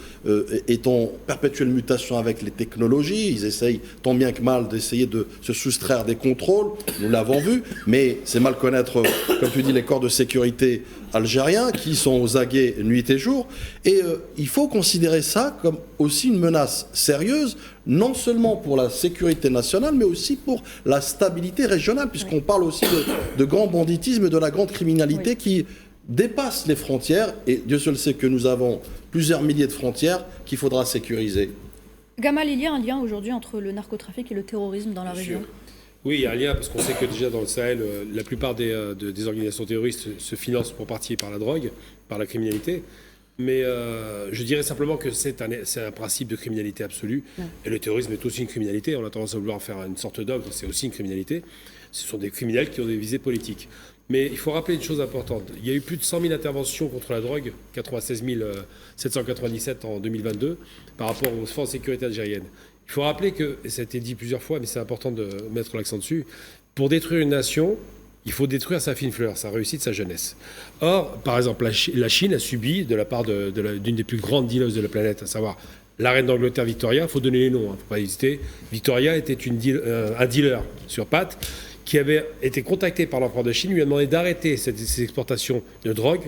est en perpétuelle mutation avec les technologies, ils essayent tant bien que mal d'essayer de se soustraire des contrôles, nous l'avons vu, mais c'est mal connaître, comme tu dis, les corps de sécurité algériens qui sont aux aguets nuit et jour, et il faut considérer ça comme aussi une menace sérieuse, non seulement pour la sécurité nationale, mais aussi pour la stabilité régionale, puisqu'on parle aussi de grand banditisme et de la grande criminalité qui dépasse les frontières, et Dieu seul sait que nous avons plusieurs milliers de frontières qu'il faudra sécuriser. Gamal, il y a un lien aujourd'hui entre le narcotrafic et le terrorisme dans la région. Oui, il y a un lien, parce qu'on sait que déjà dans le Sahel, la plupart des organisations terroristes se financent pour partie par la drogue, par la criminalité. Mais je dirais simplement que c'est un principe de criminalité absolue. Ouais. Et le terrorisme est aussi une criminalité. On a tendance à vouloir faire une sorte d'ogre, c'est aussi une criminalité. Ce sont des criminels qui ont des visées politiques. Mais il faut rappeler une chose importante. Il y a eu plus de 100 000 interventions contre la drogue, 96 797 en 2022, par rapport aux forces de sécurité algériennes. Il faut rappeler que, et ça a été dit plusieurs fois, mais c'est important de mettre l'accent dessus, pour détruire une nation, il faut détruire sa fine fleur, sa réussite, sa jeunesse. Or, par exemple, la Chine a subi, de la part d'une des plus grandes dealers de la planète, à savoir la reine d'Angleterre Victoria, il faut donner les noms, il ne faut pas hésiter. Victoria était un dealer sur pattes, qui avait été contacté par l'empereur de Chine, lui a demandé d'arrêter ces exportations de drogue.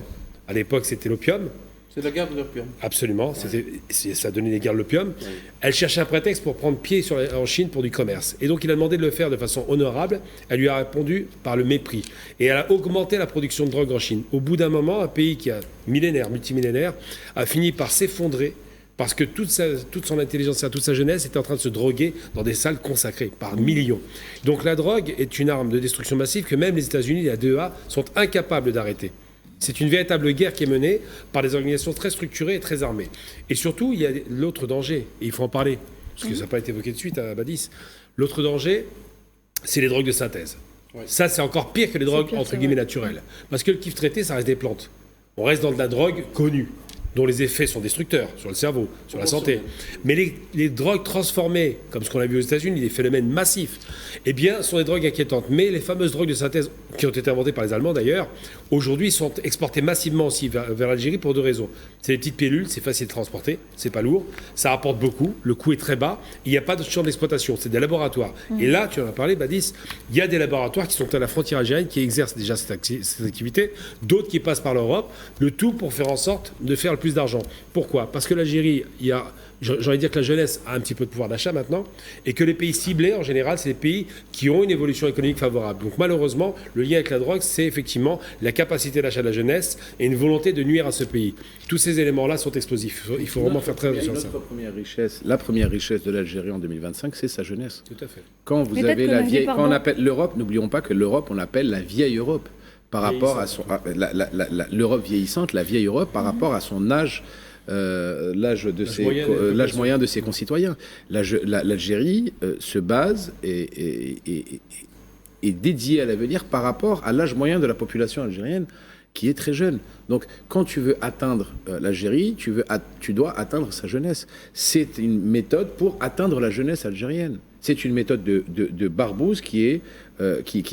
À l'époque, c'était l'opium. C'est la guerre de l'opium. Absolument, ça donnait les guerres de l'opium. Ouais. Elle cherchait un prétexte pour prendre pied en Chine pour du commerce. Et donc, il a demandé de le faire de façon honorable. Elle lui a répondu par le mépris. Et elle a augmenté la production de drogue en Chine. Au bout d'un moment, un pays qui a multimillénaire, a fini par s'effondrer parce que toute son intelligence et toute sa jeunesse était en train de se droguer dans des salles consacrées par millions. Donc la drogue est une arme de destruction massive que même les États-Unis et la DEA sont incapables d'arrêter. C'est une véritable guerre qui est menée par des organisations très structurées et très armées. Et surtout, il y a l'autre danger, et il faut en parler, parce que ça n'a pas été évoqué de suite à Badis. L'autre danger, c'est les drogues de synthèse. Ouais. Ça, c'est encore pire que les drogues, entre guillemets, naturelles. Parce que le kiff traité, ça reste des plantes. On reste dans de la drogue connue, dont les effets sont destructeurs sur le cerveau, sur la santé. Mais les drogues transformées, comme ce qu'on a vu aux États-Unis, des phénomènes massifs, eh bien, sont des drogues inquiétantes. Mais les fameuses drogues de synthèse, qui ont été inventées par les Allemands d'ailleurs, aujourd'hui sont exportées massivement aussi vers l'Algérie pour deux raisons. C'est des petites pilules, c'est facile de transporter, c'est pas lourd, ça rapporte beaucoup, le coût est très bas, il n'y a pas de champ d'exploitation, c'est des laboratoires. Et là, tu en as parlé, Badis, il y a des laboratoires qui sont à la frontière algérienne, qui exercent déjà cette activité, d'autres qui passent par l'Europe, le tout pour faire en sorte de faire le plus d'argent. Pourquoi ? Parce que l'Algérie, j'ai envie de dire que la jeunesse a un petit peu de pouvoir d'achat maintenant, et que les pays ciblés, en général, c'est des pays qui ont une évolution économique favorable. Donc malheureusement, le lien avec la drogue, c'est effectivement la capacité d'achat de la jeunesse et une volonté de nuire à ce pays. Tous ces éléments-là sont explosifs. Il faut vraiment faire très attention à ça. La première richesse de l'Algérie en 2025, c'est sa jeunesse. Tout à fait. Quand vous avez la vieille, quand on appelle l'Europe, n'oublions pas que l'Europe, on l'appelle la vieille Europe. Par rapport à l'Europe vieillissante, la vieille Europe, par rapport à son âge, l'âge moyen de ses concitoyens. L'Algérie se base et est dédiée à l'avenir par rapport à l'âge moyen de la population algérienne. qui est très jeune. Donc, quand tu veux atteindre l'Algérie, tu dois atteindre sa jeunesse. C'est une méthode pour atteindre la jeunesse algérienne. C'est une méthode de barbouze qui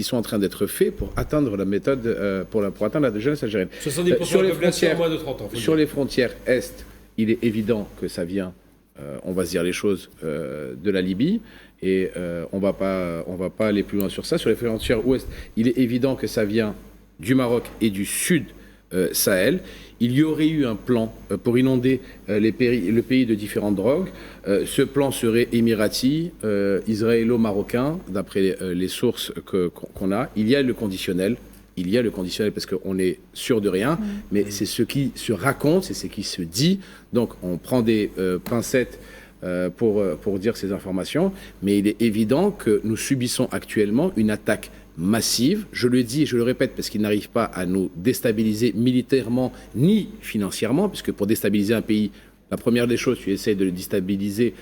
sont en train d'être faits pour atteindre la méthode, pour atteindre la jeunesse algérienne. 70% Sur de les la population frontières, moins de 30 ans. sur les frontières Est, il est évident que ça vient, on va se dire les choses, de la Libye. Et on va pas aller plus loin sur ça. Sur les frontières Ouest, il est évident que ça vient du Maroc et du Sud Sahel. Il y aurait eu un plan pour inonder le pays de différentes drogues. Ce plan serait émirati, israélo-marocain, d'après les sources qu'on a. Il y a le conditionnel. Parce qu'on est sûr de rien, mais c'est ce qui se raconte, c'est ce qui se dit. Donc on prend des pincettes pour dire ces informations, mais il est évident que nous subissons actuellement une attaque massive, je le dis et je le répète parce qu'il n'arrive pas à nous déstabiliser militairement ni financièrement, puisque pour déstabiliser un pays, la première des choses, tu essaies de le déstabiliser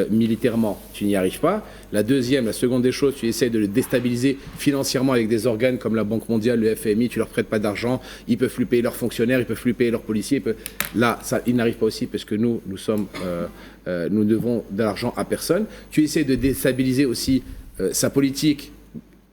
militairement, tu n'y arrives pas. La seconde des choses, tu essaies de le déstabiliser financièrement avec des organes comme la Banque mondiale, le FMI, tu leur prêtes pas d'argent, ils peuvent plus payer leurs fonctionnaires, ils peuvent plus payer leurs policiers. Là, ça, ils n'arrivent pas aussi parce que nous devons de l'argent à personne. Tu essaies de déstabiliser aussi sa politique.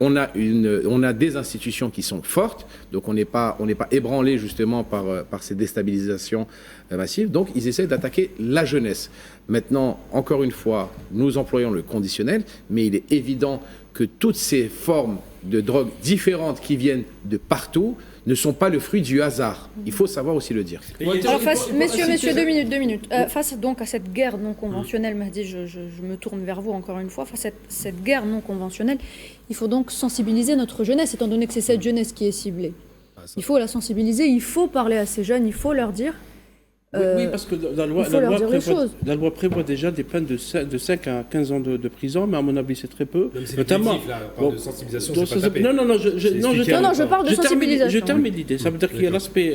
On a des institutions qui sont fortes, donc on n'est pas ébranlé justement par ces déstabilisations massives. Donc ils essaient d'attaquer la jeunesse. Maintenant, encore une fois, nous employons le conditionnel, mais il est évident que toutes ces formes de drogue différentes qui viennent de partout ne sont pas le fruit du hasard. Il faut savoir aussi le dire. Alors, messieurs, 2 minutes. Face donc à cette guerre non conventionnelle, Mahdi, je me tourne vers vous encore une fois, face à cette guerre non conventionnelle, il faut donc sensibiliser notre jeunesse, étant donné que c'est cette jeunesse qui est ciblée. Il faut la sensibiliser, il faut parler à ces jeunes, il faut leur dire... Oui, parce que la loi prévoit déjà des peines de 5 à 15 ans de prison, mais à mon avis, c'est très peu. Notamment, on parle de sensibilisation, c'est pas tapé. Je parle de sensibilisation. Je termine l'idée. Ça veut dire qu'il y a l'aspect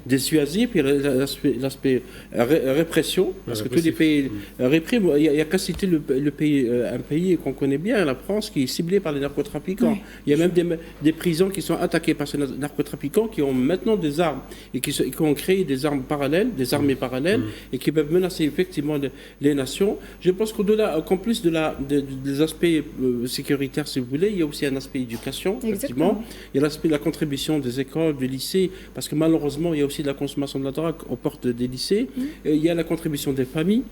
dissuasif, il y a l'aspect répression, parce que tous les pays répriment. Il n'y a qu'à citer un pays qu'on connaît bien, la France, qui est ciblé par les narcotrafiquants. Il y a même des prisons qui sont attaquées par ces narcotrafiquants qui ont maintenant des armes et qui ont créé des armes parallèles, des armées parallèles, et qui peuvent menacer effectivement les nations. Je pense qu'en plus des aspects sécuritaires, si vous voulez, il y a aussi un aspect éducation, effectivement. Il y a l'aspect de la contribution des écoles, des lycées, parce que malheureusement, il y a aussi de la consommation de la drogue aux portes des lycées. Il y a la contribution des familles,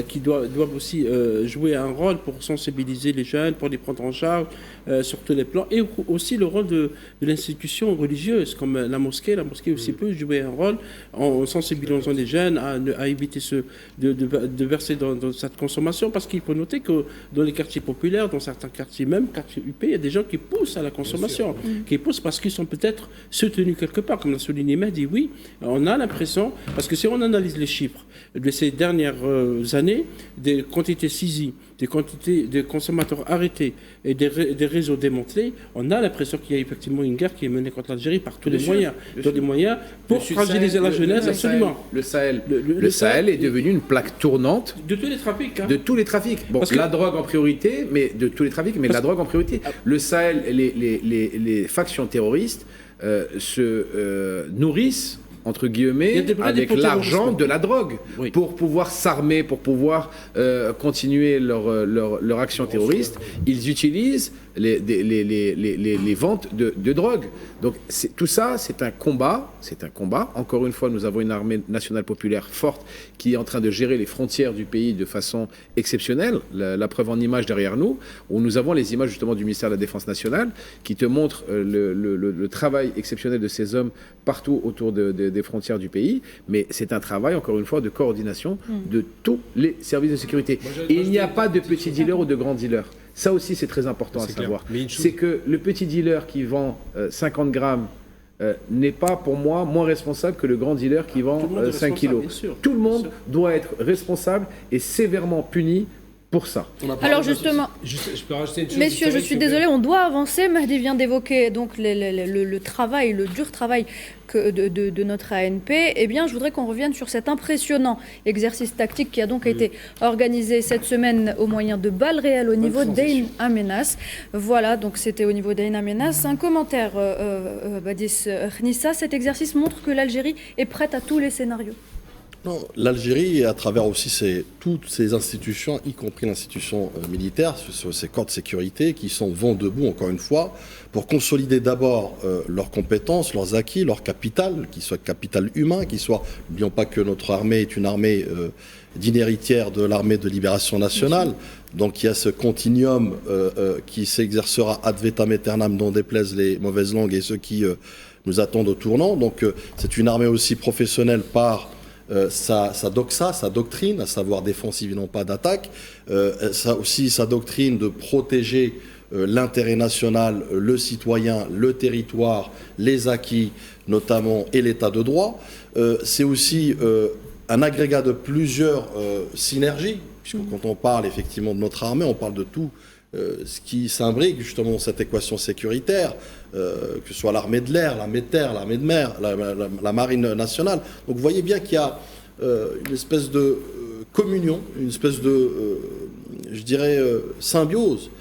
qui doivent aussi jouer un rôle pour sensibiliser les jeunes, pour les prendre en charge sur tous les plans, et aussi le rôle de l'institution religieuse, comme la mosquée. La mosquée aussi peut jouer un rôle en sensibilisant les jeunes à éviter de verser dans cette consommation, parce qu'il faut noter que dans les quartiers populaires, dans certains quartiers, même quartiers UP, il y a des gens qui poussent à la consommation, qui poussent parce qu'ils sont peut-être soutenus quelque part, comme l'a souligné Mahdi. Oui, on a l'impression, parce que si on analyse les chiffres de ces dernières années, des quantités saisies, des quantités de consommateurs arrêtés et des réseaux démantelés, on a l'impression qu'il y a effectivement une guerre qui est menée contre l'Algérie par tous les moyens pour fragiliser la jeunesse, absolument. Le Sahel est devenu une plaque tournante de tous les trafics. De tous les trafics. Bon, la drogue en priorité, mais de tous les trafics, mais la drogue en priorité. Le Sahel, les factions terroristes se nourrissent, entre guillemets, avec l'argent de la drogue, pour pouvoir s'armer, pour pouvoir continuer leur action terroriste. Ils utilisent les ventes de drogue. Donc tout ça, c'est un combat. Encore une fois, nous avons une armée nationale populaire forte qui est en train de gérer les frontières du pays de façon exceptionnelle. La preuve en image derrière nous, où nous avons les images justement du ministère de la Défense nationale qui te montrent le travail exceptionnel de ces hommes partout autour des frontières du pays. Mais c'est un travail, encore une fois, de coordination de tous les services de sécurité. Et il n'y a pas de petits dealers ou de grands dealers. Ça aussi, c'est très important à savoir. C'est que le petit dealer qui vend 50 grammes n'est pas, pour moi, moins responsable que le grand dealer qui vend 5 kilos. Tout le monde doit être responsable et sévèrement puni pour ça. Alors justement, je peux rajouter une chose. messieurs, je suis désolée, on doit avancer. Mahdi vient d'évoquer donc le travail, le dur travail de notre ANP. Eh bien, je voudrais qu'on revienne sur cet impressionnant exercice tactique qui a donc été organisé cette semaine au moyen de balles réelles au niveau d'Ain Amenas. Voilà, donc c'était au niveau d'Ain Amenas. Un commentaire, Badis Khnissa, cet exercice montre que l'Algérie est prête à tous les scénarios. Non, l'Algérie, à travers aussi toutes ses institutions, y compris l'institution militaire, ces corps de sécurité, qui sont vent debout, encore une fois, pour consolider d'abord leurs compétences, leurs acquis, leur capital, qui soit capital humain, qui soit, n'oublions pas que notre armée est une armée digne héritière de l'armée de libération nationale, donc il y a ce continuum qui s'exercera ad vitam aeternam, dont déplaisent les mauvaises langues et ceux qui nous attendent au tournant. Donc c'est une armée aussi professionnelle par sa doxa, sa doctrine, à savoir défensive et non pas d'attaque, aussi sa doctrine de protéger l'intérêt national, le citoyen, le territoire, les acquis notamment et l'état de droit. C'est aussi un agrégat de plusieurs synergies, puisque quand on parle effectivement de notre armée, on parle de tout ce qui s'imbrique justement dans cette équation sécuritaire, que ce soit l'armée de l'air, l'armée de terre, l'armée de mer, la marine nationale. Donc vous voyez bien qu'il y a une espèce de communion, une espèce de, je dirais, symbiose.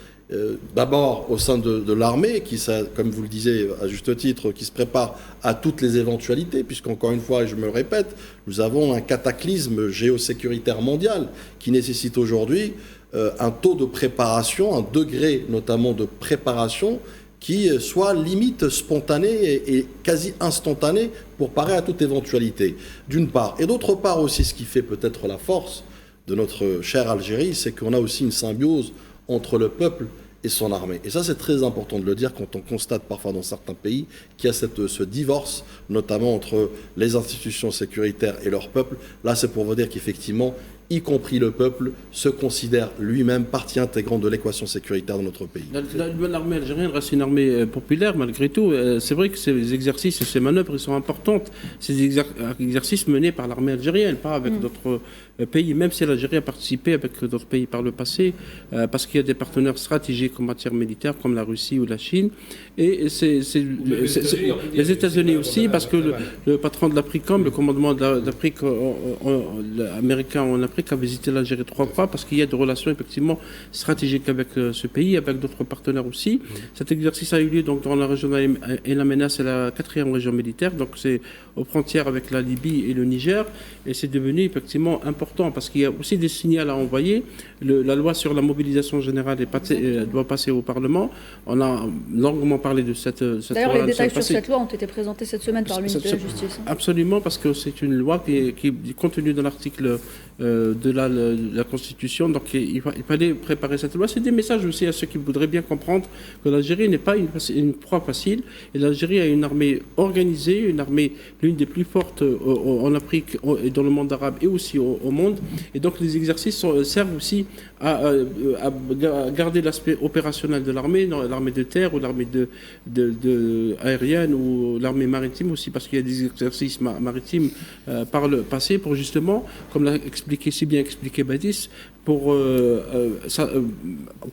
D'abord au sein de l'armée, qui, comme vous le disiez à juste titre, qui se prépare à toutes les éventualités, puisqu'encore une fois, et je me le répète, nous avons un cataclysme géosécuritaire mondial qui nécessite aujourd'hui un taux de préparation, un degré notamment de préparation qui soit limite spontané et quasi instantané pour parer à toute éventualité, d'une part. Et d'autre part aussi, ce qui fait peut-être la force de notre chère Algérie, c'est qu'on a aussi une symbiose entre le peuple et son armée. Et ça, c'est très important de le dire quand on constate parfois dans certains pays qu'il y a ce divorce, notamment entre les institutions sécuritaires et leur peuple. Là, c'est pour vous dire qu'effectivement, y compris le peuple, se considère lui-même partie intégrante de l'équation sécuritaire de notre pays. L'armée algérienne reste une armée populaire, malgré tout. C'est vrai que ces exercices et ces manœuvres ils sont importantes. Ces exercices menés par l'armée algérienne, pas avec d'autres pays, même si l'Algérie a participé avec d'autres pays par le passé, parce qu'il y a des partenaires stratégiques en matière militaire, comme la Russie ou la Chine. Et les États-Unis aussi, parce que le patron de l'AFRICOM, le commandement de l'Afrique américain en Afrique, a visité l'Algérie 3 fois parce qu'il y a des relations effectivement stratégiques avec ce pays, avec d'autres partenaires aussi. Cet exercice a eu lieu donc dans la région d'Ain Amenas, c'est la 4e région militaire, donc c'est aux frontières avec la Libye et le Niger, et c'est devenu effectivement important parce qu'il y a aussi des signaux à envoyer. La loi sur la mobilisation générale doit passer au Parlement. On a longuement parlé de cette loi. D'ailleurs, les détails sur cette loi ont été présentés cette semaine par le ministre de la Justice. Absolument, parce que c'est une loi qui est contenue dans l'article de la Constitution. Donc il fallait préparer cette loi. C'est des messages aussi à ceux qui voudraient bien comprendre que l'Algérie n'est pas une proie facile. Et l'Algérie a une armée organisée, une armée l'une des plus fortes en Afrique et dans le monde arabe et aussi au monde. Et donc les exercices servent aussi à garder l'aspect opérationnel de l'armée, l'armée de terre ou l'armée aérienne ou l'armée maritime aussi, parce qu'il y a des exercices maritimes par le passé pour justement, comme l'a si bien expliqué Badis, pour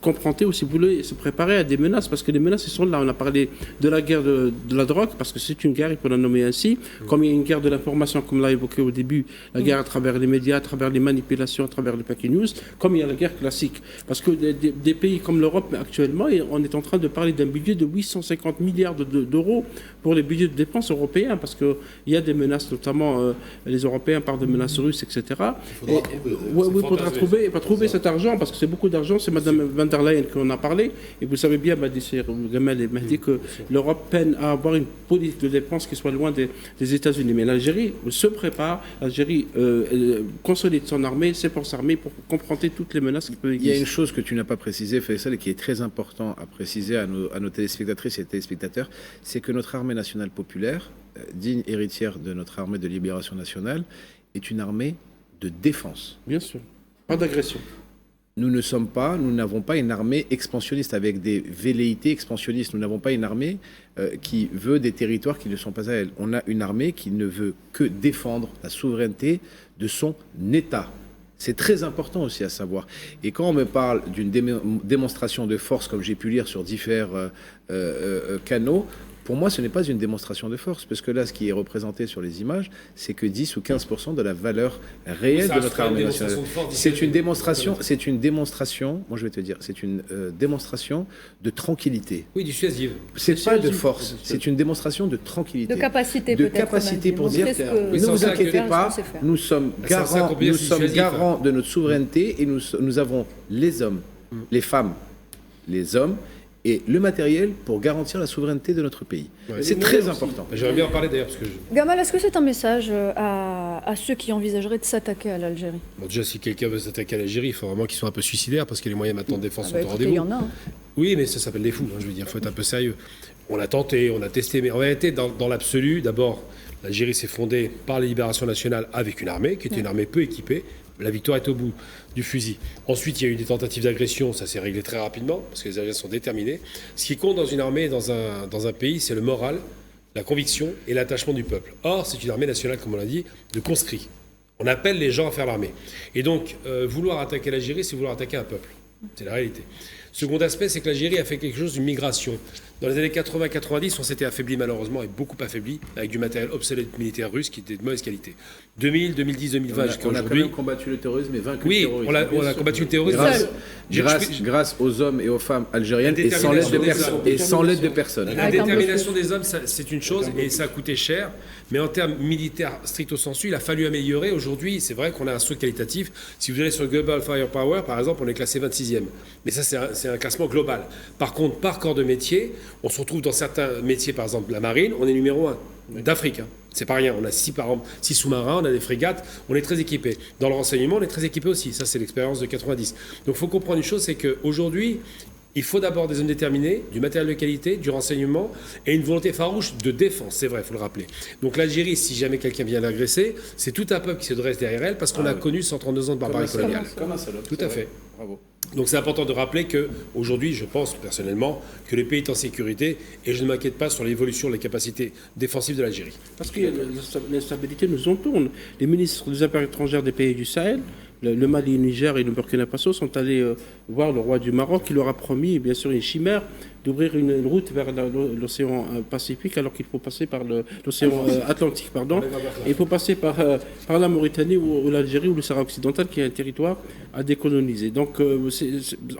confronter ou si vous voulez se préparer à des menaces, parce que les menaces, elles sont là. On a parlé de la guerre de la drogue, parce que c'est une guerre, il faut la nommer ainsi, comme il y a une guerre de l'information, comme l'a évoqué au début, la guerre à travers les médias, à travers les manipulations, à travers les fake news, comme il y a la guerre classique. Parce que des pays comme l'Europe, actuellement, on est en train de parler d'un budget de 850 milliards d'euros pour les budgets de défense européens, parce qu'il y a des menaces, notamment les Européens parlent de menaces russes, etc. Il faudra trouver cet argent, parce que c'est beaucoup d'argent. C'est Mme van der Leyen qu'on a parlé, et vous savez bien, Gamal et Mahdi, que l'Europe peine à avoir une politique de défense qui soit loin des États-Unis. Mais l'Algérie se prépare, l'Algérie consolide son armée, ses forces armées pour confronter toutes les menaces qui peuvent exister. Il y a une chose que tu n'as pas précisée, Faisal, et qui est très important à préciser à nos téléspectatrices et téléspectateurs, c'est que notre armée nationale populaire, digne héritière de notre armée de libération nationale, est une armée de défense. Bien sûr. Pas d'agression. Nous n'avons pas une armée expansionniste avec des velléités expansionnistes. Nous n'avons pas une armée qui veut des territoires qui ne sont pas à elle. On a une armée qui ne veut que défendre la souveraineté de son État. C'est très important aussi à savoir. Et quand on me parle d'une démonstration de force, comme j'ai pu lire sur différents canaux, pour moi, ce n'est pas une démonstration de force, parce que là, ce qui est représenté sur les images, c'est que 10 ou 15% de la valeur réelle de notre armée nationale. C'est une démonstration, moi je vais te dire, c'est une démonstration de tranquillité. Oui, dissuasive. C'est pas de force, c'est une démonstration de tranquillité. De capacité, de peut-être. capacité pour dire, ne vous inquiétez pas, nous sommes garants de notre souveraineté et nous avons les hommes, les femmes, les hommes, et le matériel pour garantir la souveraineté de notre pays. Ouais. C'est très important. J'aimerais bien en parler d'ailleurs. Parce que Gamal, est-ce que c'est un message à ceux qui envisageraient de s'attaquer à l'Algérie? Bon, déjà, si quelqu'un veut s'attaquer à l'Algérie, il faut vraiment qu'ils soient un peu suicidaires parce que les moyens maintenant de défense sont au rendez-vous. Il y en a. Hein. Oui, mais ça s'appelle des fous, je veux dire, il faut être un peu sérieux. On a tenté, on a testé, mais en réalité, dans l'absolu, d'abord, l'Algérie s'est fondée par les libérations nationales avec une armée qui était une armée peu équipée. La victoire est au bout du fusil. Ensuite, il y a eu des tentatives d'agression, ça s'est réglé très rapidement, parce que les Algériens sont déterminés. Ce qui compte dans une armée et dans un pays, c'est le moral, la conviction et l'attachement du peuple. Or, c'est une armée nationale, comme on l'a dit, de conscrits. On appelle les gens à faire l'armée. Et donc, vouloir attaquer l'Algérie, c'est vouloir attaquer un peuple. C'est la réalité. Second aspect, c'est que l'Algérie a fait quelque chose d'une migration. Dans les années 80-90, on s'était affaibli malheureusement, et beaucoup affaibli, avec du matériel obsolète militaire russe qui était de mauvaise qualité. 2000, 2010, 2020 jusqu'à aujourd'hui. On a quand même combattu le terrorisme et vaincu le terrorisme. Oui, on a combattu le terrorisme. Grâce aux hommes et aux femmes algériennes et sans l'aide de personne. La détermination des hommes, c'est une chose et ça a coûté cher. Mais en termes militaires stricto sensu, il a fallu améliorer. Aujourd'hui, c'est vrai qu'on a un saut qualitatif. Si vous allez sur Global Firepower, par exemple, on est classé 26e. Mais ça, c'est un classement global. Par contre, par corps de métier, on se retrouve dans certains métiers, par exemple la marine, on est numéro 1 d'Afrique. Hein. C'est pas rien. On a 6 sous-marins, on a des frégates, on est très équipés. Dans le renseignement, on est très équipés aussi. Ça, c'est l'expérience de 90. Donc, il faut comprendre une chose, c'est qu'aujourd'hui, il faut d'abord des hommes déterminés, du matériel de qualité, du renseignement et une volonté farouche de défense, c'est vrai, il faut le rappeler. Donc l'Algérie, si jamais quelqu'un vient l'agresser, c'est tout un peuple qui se dresse derrière elle parce qu'on a connu 132 ans de barbarie coloniale. Comme un seul homme. Tout à fait. Bravo. Donc c'est important de rappeler qu'aujourd'hui, je pense personnellement que le pays est en sécurité et je ne m'inquiète pas sur l'évolution des capacités défensives de l'Algérie. Parce que l'instabilité nous entoure. Les ministres des Affaires étrangères des pays du Sahel, le Mali, le Niger et le Burkina Faso sont allés voir le roi du Maroc qui leur a promis, bien sûr, une chimère d'ouvrir une route vers l'océan Pacifique alors qu'il faut passer par l'océan Atlantique. Il faut passer par la Mauritanie ou l'Algérie ou le Sahara occidental qui est un territoire à décoloniser. Donc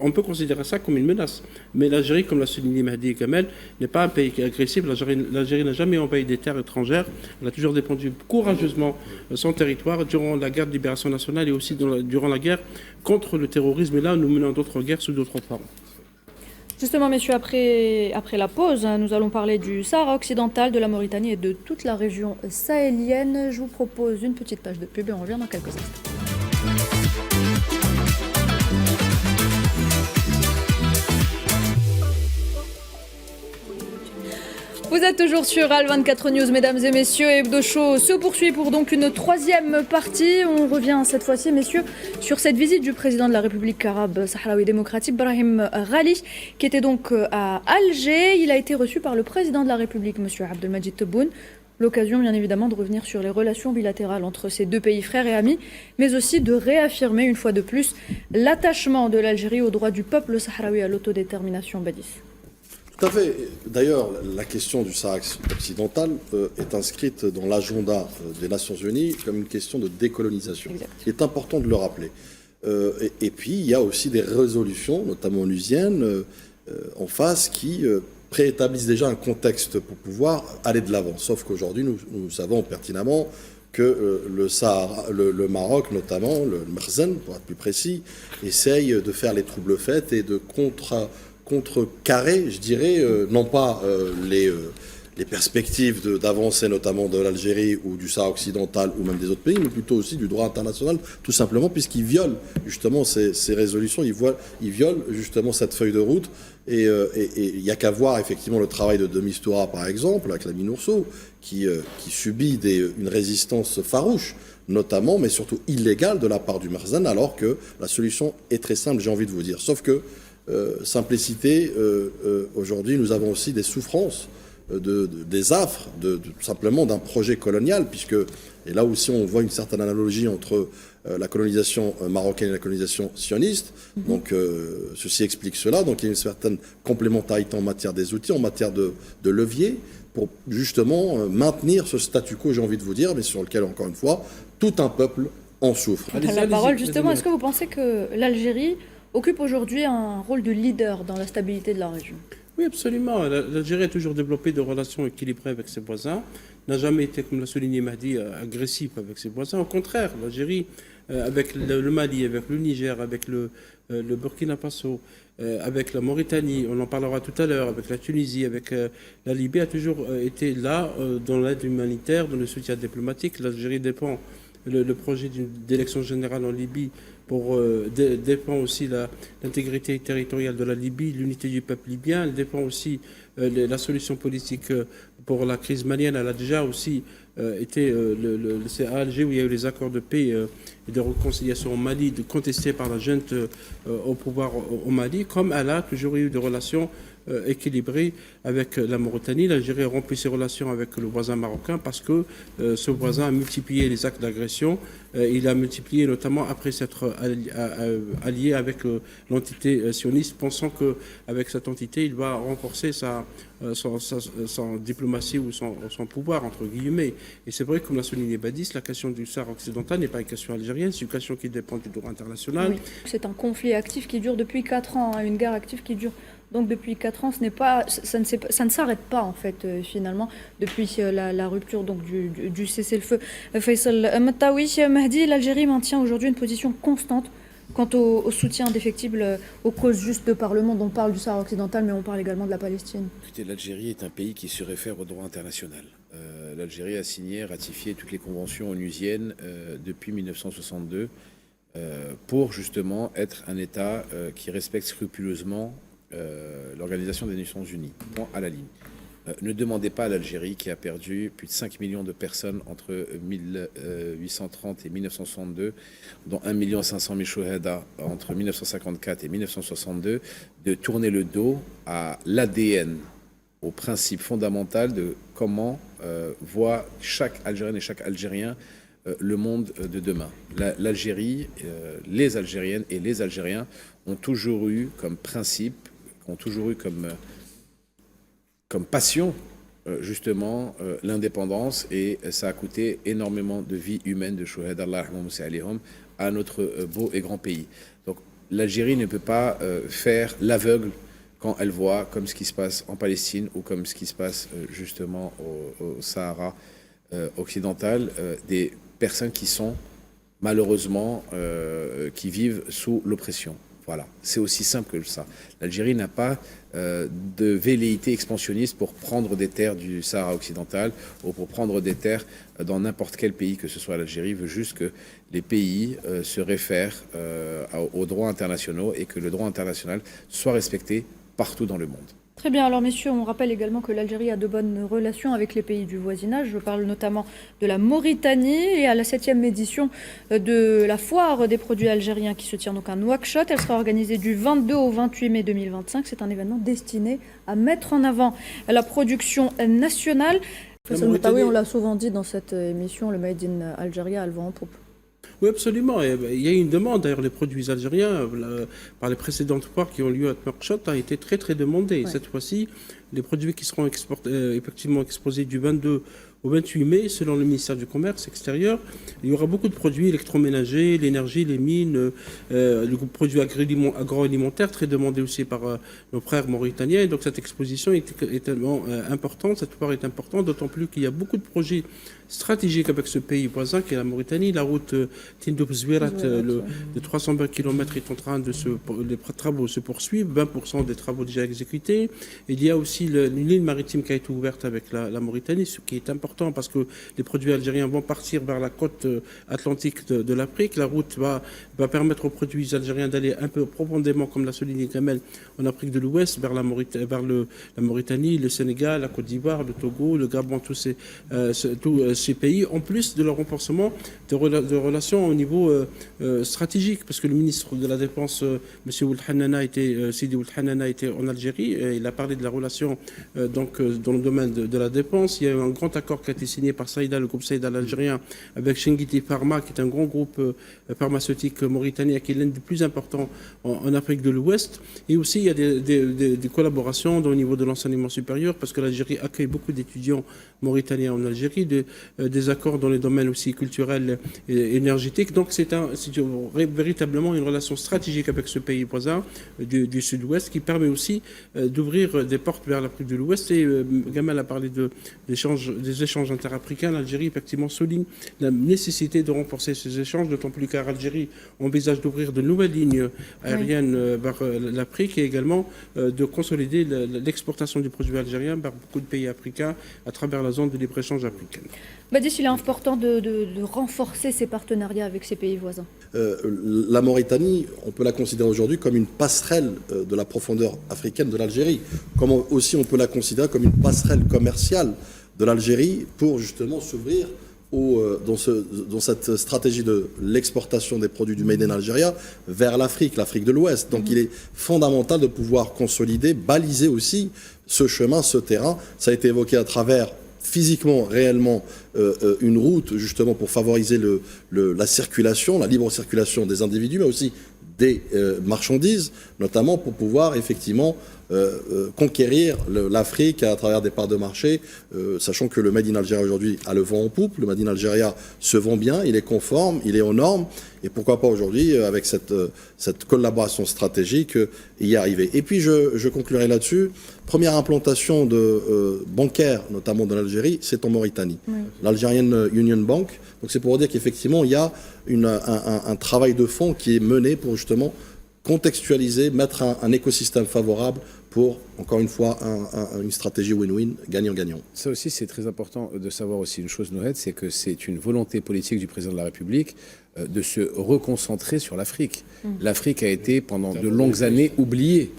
on peut considérer ça comme une menace. Mais l'Algérie, comme l'a souligné Mahdi Kamel, n'est pas un pays agressif. L'Algérie n'a jamais envahi des terres étrangères. Elle a toujours défendu courageusement son territoire durant la guerre de libération nationale et aussi durant la guerre contre le terrorisme. Et là, nous menons d'autres guerres sous d'autres formes. Justement, messieurs, après la pause, nous allons parler du Sahara occidental, de la Mauritanie et de toute la région sahélienne. Je vous propose une petite page de pub et on revient dans quelques instants. Vous êtes toujours sur Al24 News, mesdames et messieurs, et Hebdo Show se poursuit pour donc une troisième partie. On revient cette fois-ci, messieurs, sur cette visite du président de la République arabe sahraoui démocratique, Brahim Ghali, qui était donc à Alger. Il a été reçu par le président de la République, monsieur Abdelmadjid Tebboune. L'occasion, bien évidemment, de revenir sur les relations bilatérales entre ces deux pays frères et amis, mais aussi de réaffirmer une fois de plus l'attachement de l'Algérie au droit du peuple sahraoui à l'autodétermination. Badis. Tout à fait. D'ailleurs, la question du Sahara occidental est inscrite dans l'agenda des Nations Unies comme une question de décolonisation. Exact. Il est important de le rappeler. Et puis, il y a aussi des résolutions, notamment onusiennes, en face, qui préétablissent déjà un contexte pour pouvoir aller de l'avant. Sauf qu'aujourd'hui, nous savons pertinemment que le Maroc, notamment, le Merzen, pour être plus précis, essaye de faire les troubles faits et de contrecarrer, je dirais, non pas les perspectives d'avancée notamment de l'Algérie ou du Sahara occidental ou même des autres pays, mais plutôt aussi du droit international, tout simplement puisqu'ils violent justement ces résolutions, ils violent justement cette feuille de route. Et il n'y a qu'à voir effectivement le travail de Mistura, par exemple, avec la Minourso, qui subit une résistance farouche, notamment, mais surtout illégale de la part du Merzen, alors que la solution est très simple, j'ai envie de vous dire. Sauf que simplicité, aujourd'hui, nous avons aussi des souffrances, des affres, simplement d'un projet colonial, puisque, et là aussi on voit une certaine analogie entre la colonisation marocaine et la colonisation sioniste. Donc, ceci explique cela. Donc, il y a une certaine complémentarité en matière des outils, en matière de levier, pour justement maintenir ce statu quo, j'ai envie de vous dire, mais sur lequel, encore une fois, tout un peuple en souffre. La parole, justement, est-ce que vous pensez que l'Algérie occupe aujourd'hui un rôle de leader dans la stabilité de la région? Oui, absolument. L'Algérie a toujours développé des relations équilibrées avec ses voisins, n'a jamais été, comme l'a souligné Mahdi, agressif avec ses voisins. Au contraire, l'Algérie, avec le Mali, avec le Niger, avec le Burkina Faso, avec la Mauritanie, on en parlera tout à l'heure, avec la Tunisie, avec la Libye, a toujours été là dans l'aide humanitaire, dans le soutien diplomatique. L'Algérie dépend, le projet d'élection générale en Libye dépend aussi l'intégrité territoriale de la Libye, l'unité du peuple libyen. Elle dépend aussi la solution politique pour la crise malienne. Elle a déjà aussi été c'est à Alger où il y a eu les accords de paix et de réconciliation au Mali, contestés par la junte au pouvoir au Mali, comme elle a toujours eu des relations équilibrées avec la Mauritanie. L'Algérie a rompu ses relations avec le voisin marocain parce que ce voisin a multiplié les actes d'agression. Il a multiplié notamment après s'être allié avec l'entité sioniste, pensant qu'avec cette entité, il va renforcer son diplomatie ou son pouvoir, entre guillemets. Et c'est vrai, comme l'a souligné Badis, la question du Sahara occidental n'est pas une question algérienne, c'est une question qui dépend du droit international. Oui, c'est un conflit actif qui dure depuis 4 ans, une guerre active qui dure donc depuis 4 ans. Ça ne s'arrête pas, en fait, finalement, depuis la rupture donc, du cessez-le-feu. Faisal Mattawi, Mahdi, l'Algérie maintient aujourd'hui une position constante quant au soutien défectible aux causes justes de par le monde. On parle du Sahara occidental, mais on parle également de la Palestine. Écoutez, l'Algérie est un pays qui se réfère au droit international. L'Algérie a signé, ratifié toutes les conventions onusiennes depuis 1962 pour justement être un État qui respecte scrupuleusement l'Organisation des Nations Unies, à la ligne. Ne demandez pas à l'Algérie, qui a perdu plus de 5 millions de personnes entre 1830 et 1962, dont 1 500 000 chouhada entre 1954 et 1962, de tourner le dos à l'ADN, au principe fondamental de comment voit chaque Algérienne et chaque Algérien le monde de demain. L'Algérie, les Algériennes et les Algériens ont toujours eu comme principe, ont toujours eu comme passion, justement, l'indépendance, et ça a coûté énormément de vies humaines, de chouhada, Allah alayhim, à notre beau et grand pays. Donc l'Algérie ne peut pas faire l'aveugle quand elle voit comme ce qui se passe en Palestine ou comme ce qui se passe justement au Sahara occidental, des personnes qui sont malheureusement, qui vivent sous l'oppression. Voilà, c'est aussi simple que ça. L'Algérie n'a pas de velléité expansionniste pour prendre des terres du Sahara occidental ou pour prendre des terres dans n'importe quel pays, que ce soit l'Algérie, veut juste que les pays se réfèrent aux droits internationaux et que le droit international soit respecté partout dans le monde. Très bien, alors messieurs, on rappelle également que l'Algérie a de bonnes relations avec les pays du voisinage. Je parle notamment de la Mauritanie et à la 7e édition de la foire des produits algériens qui se tient donc à Nouakchott. Elle sera organisée du 22 au 28 mai 2025. C'est un événement destiné à mettre en avant la production nationale. Oui, on l'a souvent dit dans cette émission, le Made in Algeria a le vent en poupe. Oui, absolument. Il y a une demande. D'ailleurs, les produits algériens, par les précédentes foires qui ont lieu à Nouakchott, a été très, très demandé. Ouais. Cette fois-ci, les produits qui seront effectivement exposés du 22 au 28 mai, selon le ministère du Commerce extérieur, il y aura beaucoup de produits électroménagers, l'énergie, les mines, les produits agroalimentaires, très demandés aussi par nos frères mauritaniens. Et donc cette exposition est tellement importante, cette foire est importante, d'autant plus qu'il y a beaucoup de projets stratégiques avec ce pays voisin qui est la Mauritanie. La route Tindouf-Zouirat de 320 km est en train les travaux se poursuivent, 20% des travaux déjà exécutés. Il y a aussi une ligne maritime qui a été ouverte avec la Mauritanie, ce qui est important parce que les produits algériens vont partir vers la côte atlantique de l'Afrique. La route va permettre aux produits algériens d'aller un peu profondément, comme l'a souligné Kamel, en Afrique de l'Ouest, vers la Mauritanie, le Sénégal, la Côte d'Ivoire, le Togo, le Gabon, tous ces pays, en plus de leur renforcement de relations au niveau stratégique, parce que le ministre de la Défense, M. Sidi Ould Hanana, était en Algérie, et il a parlé de la relation dans le domaine de la défense. Il y a eu un grand accord l'accord qui a été signé par Saïda, le groupe Saïda l'Algérien, avec Shingiti Pharma, qui est un grand groupe pharmaceutique mauritanien, qui est l'un des plus importants en Afrique de l'Ouest. Et aussi, il y a des collaborations au niveau de l'enseignement supérieur, parce que l'Algérie accueille beaucoup d'étudiants mauritaniens en Algérie, des accords dans les domaines aussi culturels et énergétiques. Donc c'est véritablement une relation stratégique avec ce pays voisin du sud-ouest qui permet aussi d'ouvrir des portes vers l'Afrique de l'Ouest. Et Gamal a parlé des échanges interafricains. L'Algérie effectivement souligne la nécessité de renforcer ces échanges, d'autant plus qu'à l'Algérie envisage d'ouvrir de nouvelles lignes aériennes vers l'Afrique et également de consolider l'exportation du produit algérien vers beaucoup de pays africains à travers la zone de libre-échange africaine. Badis, il est important de renforcer ces partenariats avec ces pays voisins. La Mauritanie, on peut la considérer aujourd'hui comme une passerelle de la profondeur africaine de l'Algérie. Comme aussi on peut la considérer comme une passerelle commerciale de l'Algérie pour justement s'ouvrir dans cette stratégie de l'exportation des produits du Made in Algeria vers l'Afrique de l'Ouest. Donc il est fondamental de pouvoir consolider, baliser aussi ce chemin, ce terrain. Ça a été évoqué à travers physiquement, réellement, une route justement pour favoriser la circulation, la libre circulation des individus, mais aussi des marchandises, notamment pour pouvoir effectivement conquérir l'Afrique à travers des parts de marché, sachant que le Made in Algeria aujourd'hui a le vent en poupe, le Made in Algeria se vend bien, il est conforme, il est aux normes, et pourquoi pas aujourd'hui, avec cette collaboration stratégique, y arriver. Et puis je conclurai là-dessus, première implantation bancaire, notamment de l'Algérie, c'est en Mauritanie. Oui. L'Algerian Union Bank, donc c'est pour dire qu'effectivement il y a un travail de fond qui est mené pour justement contextualiser, mettre un écosystème favorable pour, encore une fois, une stratégie win-win, gagnant-gagnant. Ça aussi, c'est très important de savoir aussi une chose, Nohed, c'est que c'est une volonté politique du président de la République de se reconcentrer sur l'Afrique. L'Afrique a été pendant de longues années oubliée.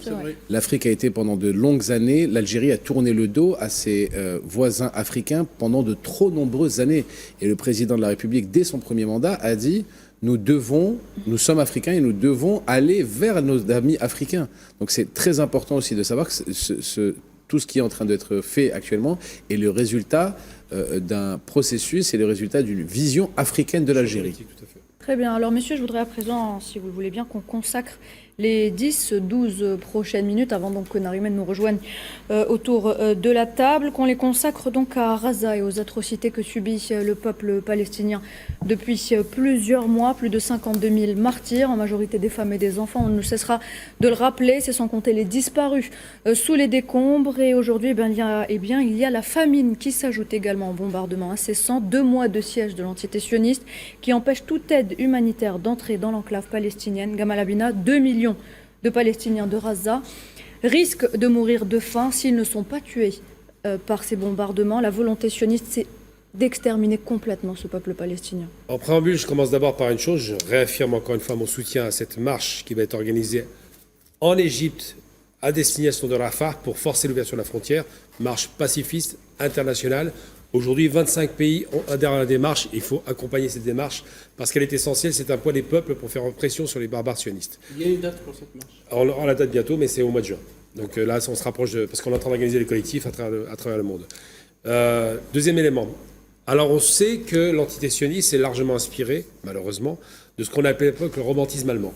L'Afrique a été pendant de longues années, l'Algérie a tourné le dos à ses voisins africains pendant de trop nombreuses années. Et le président de la République, dès son premier mandat, a dit... Nous sommes africains et nous devons aller vers nos amis africains. Donc c'est très important aussi de savoir que tout ce qui est en train d'être fait actuellement est le résultat d'un processus et le résultat d'une vision africaine de l'Algérie. Très bien. Alors messieurs, je voudrais à présent, si vous le voulez bien, qu'on consacre les 10-12 prochaines minutes, avant donc que Nariman nous rejoigne autour de la table, qu'on les consacre donc à Gaza et aux atrocités que subit le peuple palestinien depuis plusieurs mois, plus de 52 000 martyrs, en majorité des femmes et des enfants. On ne cessera de le rappeler, c'est sans compter les disparus sous les décombres. Et aujourd'hui, il y a la famine qui s'ajoute également au bombardement incessant, 2 mois de siège de l'entité sioniste qui empêche toute aide humanitaire d'entrer dans l'enclave palestinienne. Gamal Abina, 2 millions de Palestiniens de Gaza risquent de mourir de faim s'ils ne sont pas tués par ces bombardements. La volonté sioniste, c'est d'exterminer complètement ce peuple palestinien. En préambule, je commence d'abord par une chose. Je réaffirme encore une fois mon soutien à cette marche qui va être organisée en Égypte à destination de Rafah pour forcer l'ouverture de la frontière. Marche pacifiste internationale. Aujourd'hui, 25 pays ont adhéré à la démarche. Il faut accompagner cette démarche parce qu'elle est essentielle. C'est un poids des peuples pour faire pression sur les barbares sionistes. Il y a une date pour cette marche? On aura la date bientôt, mais c'est au mois de juin. Donc là, on se rapproche parce qu'on est en train d'organiser les collectifs à travers le monde. Deuxième élément. Alors, on sait que l'entité sioniste est largement inspirée, malheureusement, de ce qu'on appelle à l'époque le romantisme allemand.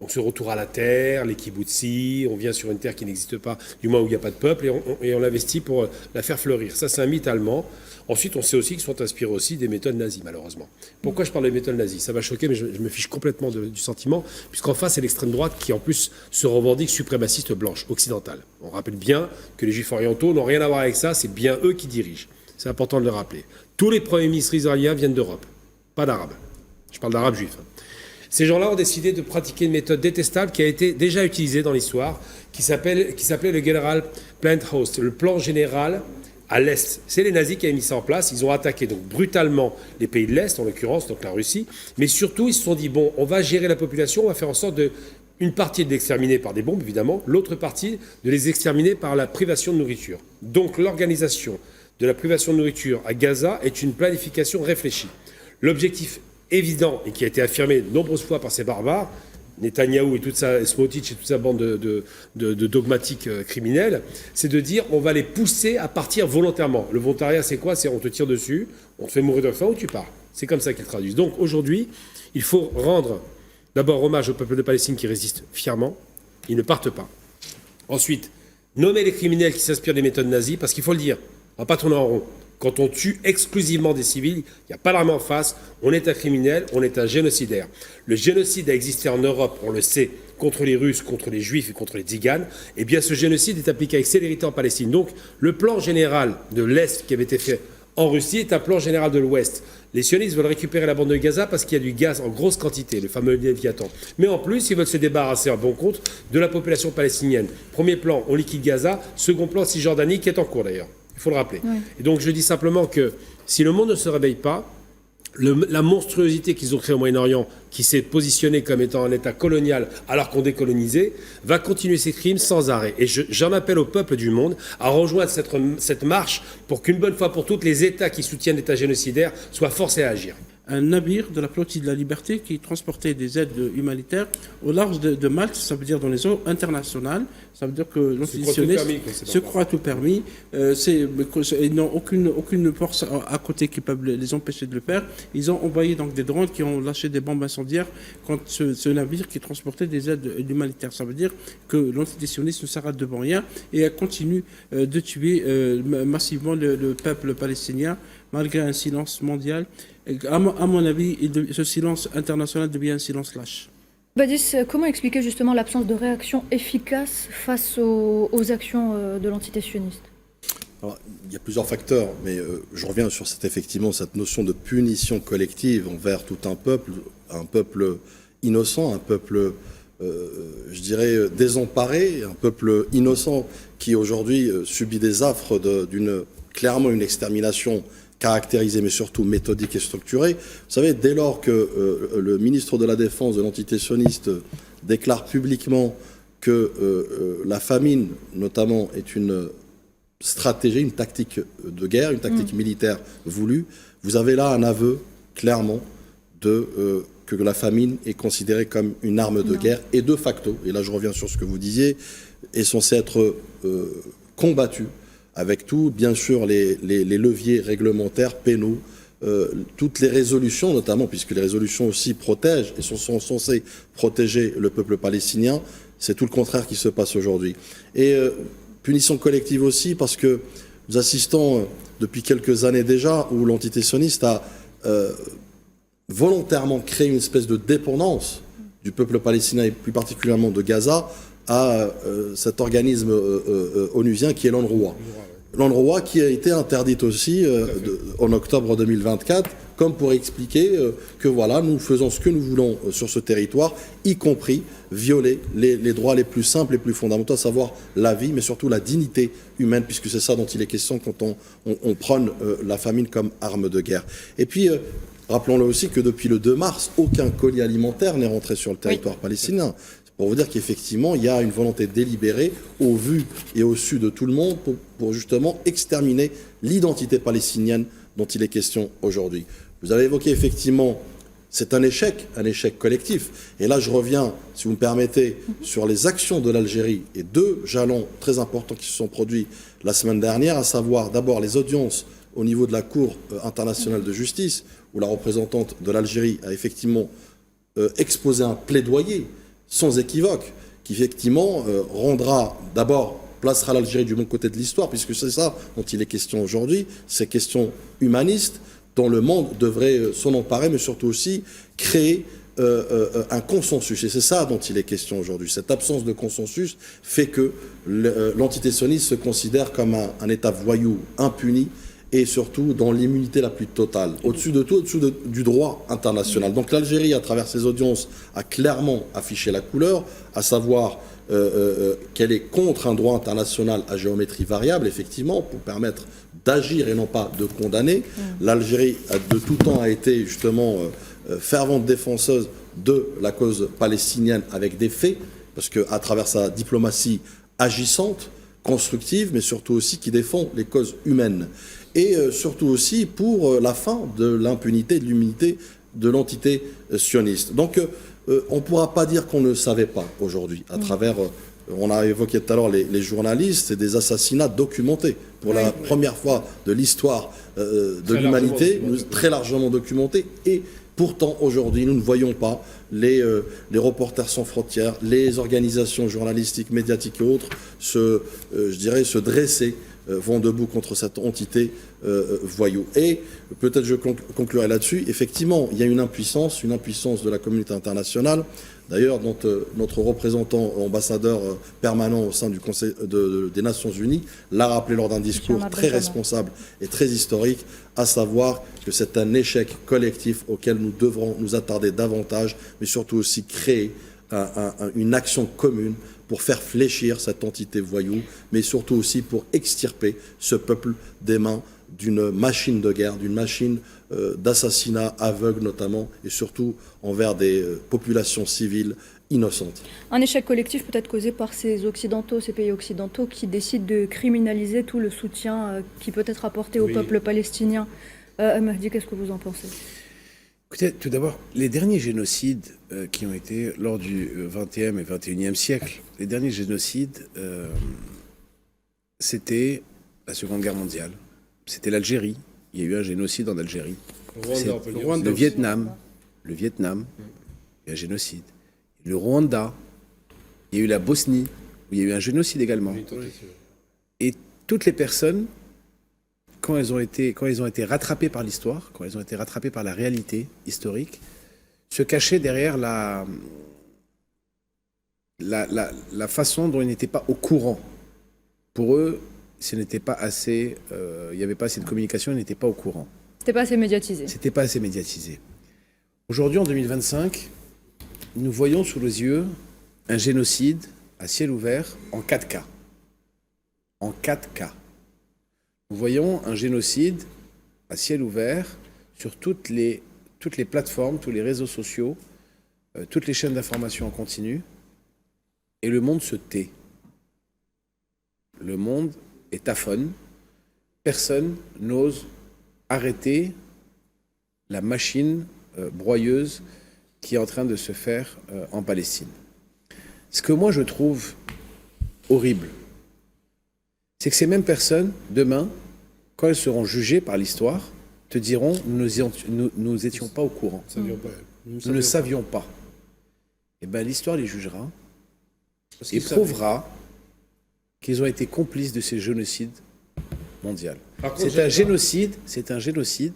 Donc ce retour à la terre, les kibbutzim, on vient sur une terre qui n'existe pas, du moins où il n'y a pas de peuple, et on investit pour la faire fleurir. Ça, c'est un mythe allemand. Ensuite, on sait aussi qu'ils sont inspirés aussi des méthodes nazies, malheureusement. Pourquoi je parle des méthodes nazies? Ça va choquer, mais je me fiche complètement du sentiment, puisqu'en face, c'est l'extrême droite qui, en plus, se revendique suprémaciste blanche, occidentale. On rappelle bien que les juifs orientaux n'ont rien à voir avec ça, c'est bien eux qui dirigent. C'est important de le rappeler. Tous les premiers ministres israéliens viennent d'Europe, pas d'arabes. Je parle d'arabes juifs. Ces gens-là ont décidé de pratiquer une méthode détestable qui a été déjà utilisée dans l'histoire, qui s'appelait le General Plant Host, le plan général à l'Est. C'est les nazis qui avaient mis ça en place. Ils ont attaqué donc brutalement les pays de l'Est, en l'occurrence donc la Russie, mais surtout ils se sont dit, bon, on va gérer la population, on va faire en sorte une partie de l'exterminer par des bombes, évidemment, l'autre partie de les exterminer par la privation de nourriture. Donc l'organisation de la privation de nourriture à Gaza est une planification réfléchie. L'objectif évident et qui a été affirmé de nombreuses fois par ces barbares, Netanyahou et toute sa Smotrich et toute sa bande de dogmatiques criminels, c'est de dire on va les pousser à partir volontairement. Le volontariat, c'est quoi? C'est on te tire dessus, on te fait mourir de faim ou tu pars. C'est comme ça qu'ils traduisent. Donc aujourd'hui, il faut rendre d'abord hommage au peuple de Palestine qui résiste fièrement. Ils ne partent pas. Ensuite, nommer les criminels qui s'inspirent des méthodes nazies, parce qu'il faut le dire, on ne va pas tourner en rond. Quand on tue exclusivement des civils, il n'y a pas l'armée en face, on est un criminel, on est un génocidaire. Le génocide a existé en Europe, on le sait, contre les Russes, contre les Juifs et contre les Tziganes. Eh bien, ce génocide est appliqué avec célérité en Palestine. Donc, le plan général de l'Est qui avait été fait en Russie est un plan général de l'Ouest. Les sionistes veulent récupérer la bande de Gaza parce qu'il y a du gaz en grosse quantité, le fameux Léviathan. Mais en plus, ils veulent se débarrasser, en bon compte, de la population palestinienne. Premier plan, on liquide Gaza. Second plan, Cisjordanie, qui est en cours d'ailleurs. Il faut le rappeler. Oui. Et donc, je dis simplement que si le monde ne se réveille pas, la monstruosité qu'ils ont créée au Moyen-Orient, qui s'est positionnée comme étant un État colonial alors qu'on décolonisait, va continuer ses crimes sans arrêt. Et j'en appelle au peuple du monde à rejoindre cette marche pour qu'une bonne fois pour toutes, les États qui soutiennent l'État génocidaire soient forcés à agir. Un navire de la flottille de la Liberté qui transportait des aides humanitaires au large de Malte, ça veut dire dans les eaux internationales. Ça veut dire que l'antisioniste se croit tout permis. Ils n'ont aucune force à côté qui peuvent les empêcher de le faire. Ils ont envoyé donc des drones qui ont lâché des bombes incendiaires contre ce navire qui transportait des aides humanitaires. Ça veut dire que l'antisioniste ne s'arrête devant rien et elle continue de tuer massivement le peuple palestinien malgré un silence mondial. À mon avis, ce silence international devient un silence lâche. Badis, comment expliquer justement l'absence de réaction efficace face aux actions de l'entité sioniste? Alors, il y a plusieurs facteurs, mais je reviens sur cette notion de punition collective envers tout un peuple innocent, un peuple, je dirais, désemparé, un peuple innocent qui aujourd'hui subit des affres clairement une extermination caractérisée, mais surtout méthodique et structurée. Vous savez, dès lors que le ministre de la Défense de l'entité sioniste déclare publiquement que la famine, notamment, est une stratégie, une tactique de guerre, une tactique militaire voulue, vous avez là un aveu, clairement, que la famine est considérée comme une arme de guerre, et de facto, et là je reviens sur ce que vous disiez, est censée être combattue avec tout, bien sûr, les leviers réglementaires, pénaux, toutes les résolutions, notamment, puisque les résolutions aussi protègent et sont censées protéger le peuple palestinien, c'est tout le contraire qui se passe aujourd'hui. Et punition collective aussi, parce que nous assistons depuis quelques années déjà, où l'entité sioniste a volontairement créé une espèce de dépendance du peuple palestinien, et plus particulièrement de Gaza, à cet organisme onusien qui est l'UNRWA. L'UNRWA qui a été interdite aussi en octobre 2024, comme pour expliquer que voilà, nous faisons ce que nous voulons sur ce territoire, y compris violer les droits les plus simples, les plus fondamentaux, à savoir la vie, mais surtout la dignité humaine, puisque c'est ça dont il est question quand on prône la famine comme arme de guerre. Et puis, rappelons-le aussi que depuis le 2 mars, aucun colis alimentaire n'est rentré sur le territoire palestinien. Pour vous dire qu'effectivement, il y a une volonté délibérée, au vu et au su de tout le monde, pour justement exterminer l'identité palestinienne dont il est question aujourd'hui. Vous avez évoqué effectivement, c'est un échec collectif. Et là, je reviens, si vous me permettez, sur les actions de l'Algérie et 2 jalons très importants qui se sont produits la semaine dernière, à savoir d'abord les audiences au niveau de la Cour internationale de justice, où la représentante de l'Algérie a effectivement exposé un plaidoyer sans équivoque, qui effectivement placera l'Algérie du bon côté de l'histoire, puisque c'est ça dont il est question aujourd'hui, ces questions humanistes dont le monde devrait s'en emparer, mais surtout aussi créer un consensus. Et c'est ça dont il est question aujourd'hui. Cette absence de consensus fait que l'entité sioniste se considère comme un État voyou impuni, et surtout dans l'immunité la plus totale, au-dessus de tout, au-dessus du droit international. Donc l'Algérie, à travers ses audiences, a clairement affiché la couleur, à savoir qu'elle est contre un droit international à géométrie variable, effectivement, pour permettre d'agir et non pas de condamner. L'Algérie, de tout temps, a été justement fervente défenseuse de la cause palestinienne avec des faits, parce qu'à travers sa diplomatie agissante, constructive, mais surtout aussi qui défend les causes humaines. Et surtout aussi pour la fin de l'impunité et de l'immunité de l'entité sioniste. Donc on ne pourra pas dire qu'on ne savait pas aujourd'hui, à travers, on a évoqué tout à l'heure les journalistes, c'est des assassinats documentés. Pour la première fois de l'histoire de l'humanité, très largement documentés. Et pourtant, aujourd'hui, nous ne voyons pas les Reporters sans frontières, les organisations journalistiques, médiatiques et autres se dresser vont debout contre cette entité voyou. Et peut-être je conclurai là-dessus. Effectivement, il y a une impuissance de la communauté internationale. D'ailleurs, notre représentant ambassadeur permanent au sein du Conseil des Nations Unies l'a rappelé lors d'un discours très responsable et très historique, à savoir que c'est un échec collectif auquel nous devrons nous attarder davantage, mais surtout aussi créer une action commune pour faire fléchir cette entité voyou, mais surtout aussi pour extirper ce peuple des mains d'une machine de guerre, d'une machine d'assassinat aveugle notamment, et surtout envers des populations civiles innocentes. Un échec collectif peut-être causé par ces pays occidentaux qui décident de criminaliser tout le soutien qui peut être apporté au peuple palestinien. Mahdi, qu'est-ce que vous en pensez ? Écoutez, tout d'abord, les derniers génocides qui ont été lors du XXe et XXIe siècle, les derniers génocides, c'était la Seconde Guerre mondiale, c'était l'Algérie, il y a eu un génocide en Algérie, le Vietnam, il y a eu un génocide, le Rwanda, il y a eu la Bosnie, où il y a eu un génocide également. Et toutes les personnes, quand elles ont été rattrapées par l'histoire, quand elles ont été rattrapées par la réalité historique, se cachaient derrière la façon dont ils n'étaient pas au courant. Pour eux, ce n'était pas assez, il n'y avait pas assez de communication, ils n'étaient pas au courant. C'était pas assez médiatisé. C'était pas assez médiatisé. Aujourd'hui, en 2025, nous voyons sous les yeux un génocide à ciel ouvert en 4K. En 4K. Nous voyons un génocide à ciel ouvert sur toutes les plateformes, tous les réseaux sociaux, toutes les chaînes d'information en continu, et le monde se tait. Le monde est aphone. Personne n'ose arrêter la machine broyeuse qui est en train de se faire en Palestine. Ce que moi je trouve horrible, c'est que ces mêmes personnes, demain, quand elles seront jugées par l'histoire, te diront « nous étions pas au courant, nous ne savions pas ». Eh bien, l'histoire les jugera et prouvera qu'ils ont été complices de ces génocides mondiaux. C'est un génocide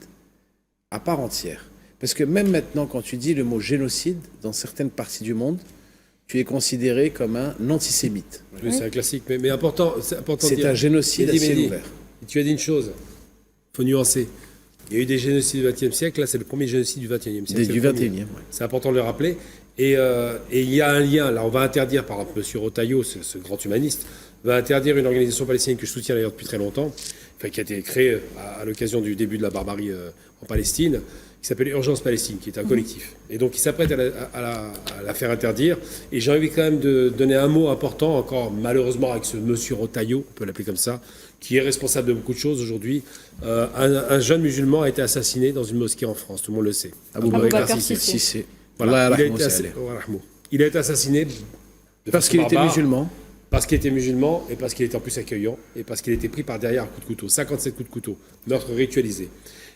à part entière. Parce que même maintenant, quand tu dis le mot génocide, dans certaines parties du monde, tu es considéré comme un antisémite. Oui, c'est un classique, mais important. C'est un génocide à ciel ouvert. Tu as dit une chose, il faut nuancer. Il y a eu des génocides du XXe siècle, là c'est le premier génocide du XXIe siècle. Du XXIe, oui. C'est important de le rappeler. Et il y a un lien, là on va interdire, par exemple, M. Rotaillot, ce grand humaniste, va interdire une organisation palestinienne que je soutiens d'ailleurs depuis très longtemps, qui a été créée à l'occasion du début de la barbarie en Palestine, qui s'appelle Urgence Palestine, qui est un collectif. Et donc il s'apprête à la faire interdire. Et j'ai envie quand même de donner un mot important, encore malheureusement avec ce monsieur Rotaillot, on peut l'appeler comme ça, qui est responsable de beaucoup de choses aujourd'hui. Un jeune musulman a été assassiné dans une mosquée en France, tout le monde le sait. Aboubacar Cissé. Voilà, il a été assassiné parce qu'il était musulman. Parce qu'il était musulman et parce qu'il était en plus accueillant et parce qu'il était pris par derrière un coup de couteau, 57 coups de couteau, meurtre ritualisé.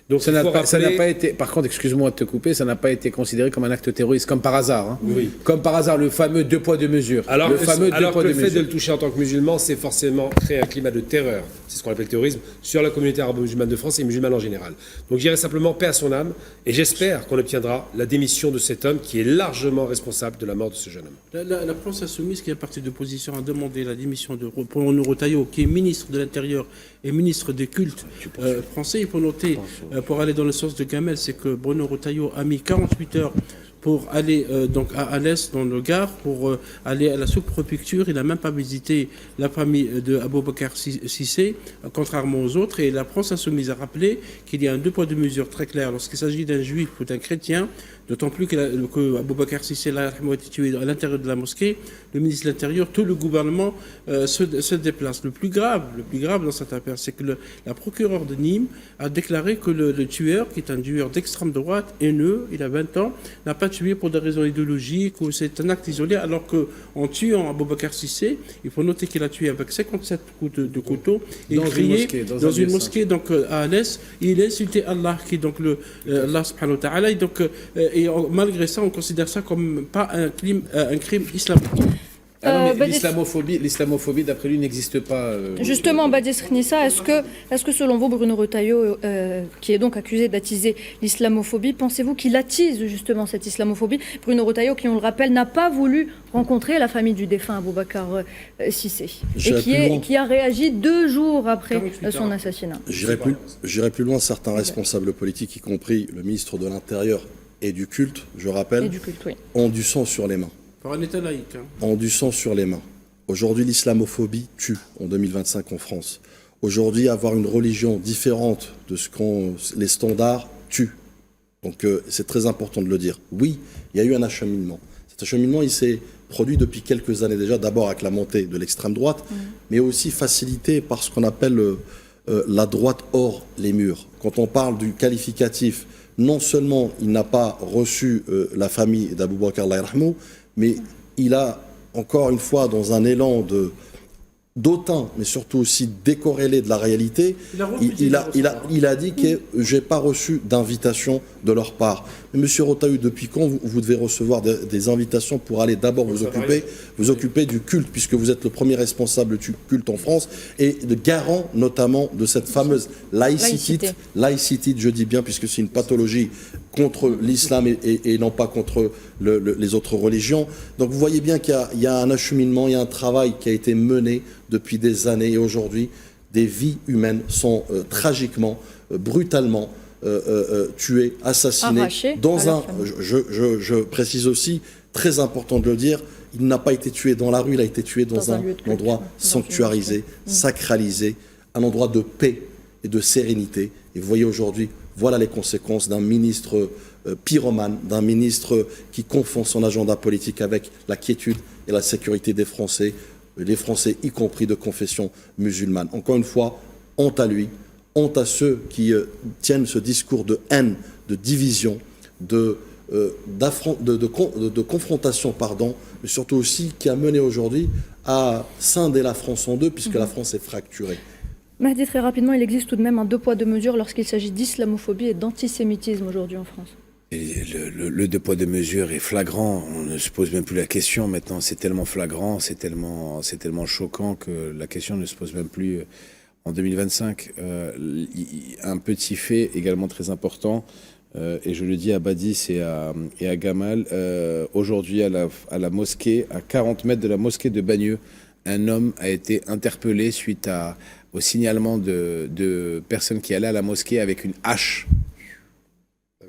Donc, ça n'a pas été, par contre, excuse-moi de te couper, ça n'a pas été considéré comme un acte terroriste, comme par hasard. Hein. Oui. Comme par hasard, le fameux 2 poids 2 mesures. Alors le fait de le toucher en tant que musulman, c'est forcément créer un climat de terreur, c'est ce qu'on appelle le terrorisme, sur la communauté arabo-musulmane de France et musulmane en général. Donc j'irai simplement paix à son âme, et j'espère qu'on obtiendra la démission de cet homme qui est largement responsable de la mort de ce jeune homme. La France insoumise, qui est partie d'opposition, a demandé la démission de Bruno Retailleau, qui est ministre de l'Intérieur et ministre des cultes français. Il faut noter, pour aller dans le sens de Gamel, c'est que Bruno Retailleau a mis 48 heures pour aller donc à l'est, dans le Gard, pour aller à la sous-préfecture. Il n'a même pas visité la famille de Aboubacar Cissé, contrairement aux autres. Et la France insoumise a rappelé qu'il y a un 2 poids 2 mesures très clair lorsqu'il s'agit d'un juif ou d'un chrétien, d'autant plus que Aboubacar Cissé a été tué à l'intérieur de la mosquée. Le ministre de l'Intérieur, tout le gouvernement se déplace. Le plus grave dans cette affaire, c'est que la procureure de Nîmes a déclaré que le tueur, qui est un tueur d'extrême droite, haineux, il a 20 ans, n'a pas tué tué pour des raisons idéologiques ou c'est un acte isolé, alors qu'en tuant Aboubakar Cissé, il faut noter qu'il a tué avec 57 coups de couteau et crié dans une mosquée donc, à Alès. Il a insulté Allah, qui est donc Allah subhanahu wa ta'ala. Et malgré ça, on considère ça comme pas un crime islamique. L'islamophobie, d'après lui, n'existe pas. Justement, Badis Khnissa, est-ce que selon vous, Bruno Retailleau, qui est donc accusé d'attiser l'islamophobie, pensez-vous qu'il attise justement cette islamophobie? Bruno Retailleau, qui on le rappelle, n'a pas voulu rencontrer la famille du défunt Aboubakar Cissé, et qui a réagi 2 jours après son assassinat. J'irai plus loin, certains responsables politiques, y compris le ministre de l'Intérieur et du culte, je rappelle, ont du sang sur les mains. Un État laïque. Ont du sang sur les mains. Aujourd'hui, l'islamophobie tue en 2025 en France. Aujourd'hui, avoir une religion différente de les standards tue. Donc c'est très important de le dire. Oui, il y a eu un acheminement. Cet acheminement, il s'est produit depuis quelques années déjà, d'abord avec la montée de l'extrême droite, mais aussi facilité par ce qu'on appelle la droite hors les murs. Quand on parle du qualificatif, non seulement il n'a pas reçu la famille d'Aboubacar Allah yarhamou, mais il a, encore une fois, dans un élan d'autant, mais surtout aussi décorrélé de la réalité, il a dit que je n'ai pas reçu d'invitation de leur part. Mais M. Retailleau, depuis quand vous devez recevoir des invitations pour aller d'abord vous occuper du culte, puisque vous êtes le premier responsable du culte en France, et le garant notamment de cette fameuse laïcité, je dis bien, puisque c'est une pathologie contre l'islam et non pas contre les autres religions. Donc vous voyez bien qu'il y a un acheminement, il y a un travail qui a été mené depuis des années, et aujourd'hui, des vies humaines sont tragiquement, brutalement tuées, assassinées. Arrachées je précise aussi, très important de le dire, il n'a pas été tué dans la rue, il a été tué dans un endroit sanctuarisé, sacralisé, un endroit de paix et de sérénité. Et vous voyez aujourd'hui, voilà les conséquences d'un ministre pyromane, d'un ministre qui confond son agenda politique avec la quiétude et la sécurité des Français, les Français y compris de confession musulmane. Encore une fois, honte à lui, honte à ceux qui tiennent ce discours de haine, de division, de confrontation, mais surtout aussi qui a mené aujourd'hui à scinder la France en deux, puisque la France est fracturée. Mahdi, très rapidement, il existe tout de même un 2 poids 2 mesures lorsqu'il s'agit d'islamophobie et d'antisémitisme aujourd'hui en France. Et le 2 poids 2 mesures est flagrant, on ne se pose même plus la question maintenant, c'est tellement flagrant, c'est tellement choquant que la question ne se pose même plus en 2025. Un petit fait également très important, et je le dis à Badis et à Gamal, aujourd'hui à la mosquée, à 40 mètres de la mosquée de Bagneux, un homme a été interpellé suite au signalement de personnes qui allaient à la mosquée avec une hache.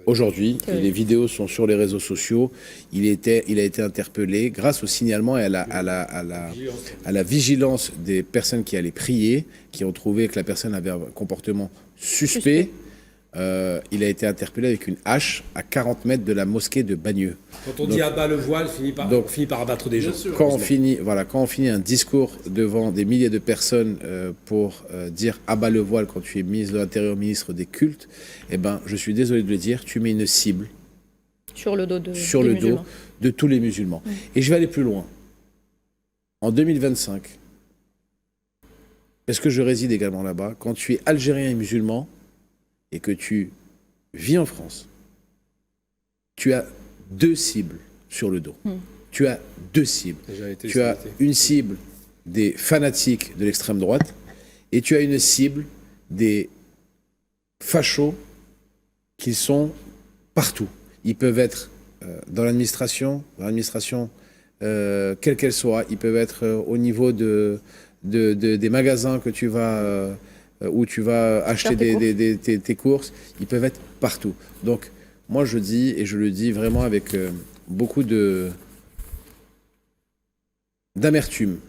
Aujourd'hui, les vidéos sont sur les réseaux sociaux. Il a été interpellé grâce au signalement et à la vigilance des personnes qui allaient prier, qui ont trouvé que la personne avait un comportement suspect. Il a été interpellé avec une hache à 40 mètres de la mosquée de Bagneux. Quand on dit abat le voile, finit par abattre des gens. Quand on finit un discours devant des milliers de personnes pour dire abat le voile quand tu es ministre de l'Intérieur, ministre des cultes, eh ben, je suis désolé de le dire, tu mets une cible sur le dos de tous les musulmans. Et je vais aller plus loin. En 2025, est-ce que je réside également là-bas, quand tu es algérien et musulman, et que tu vis en France, tu as 2 cibles sur le dos. Tu as 2 cibles. Tu as une cible des fanatiques de l'extrême droite et tu as une cible des fachos qui sont partout. Ils peuvent être dans l'administration, quelle qu'elle soit. Ils peuvent être au niveau des magasins que tu vas... où tu vas acheter tes courses, ils peuvent être partout. Donc, moi, je dis, et je le dis vraiment avec beaucoup d'amertume,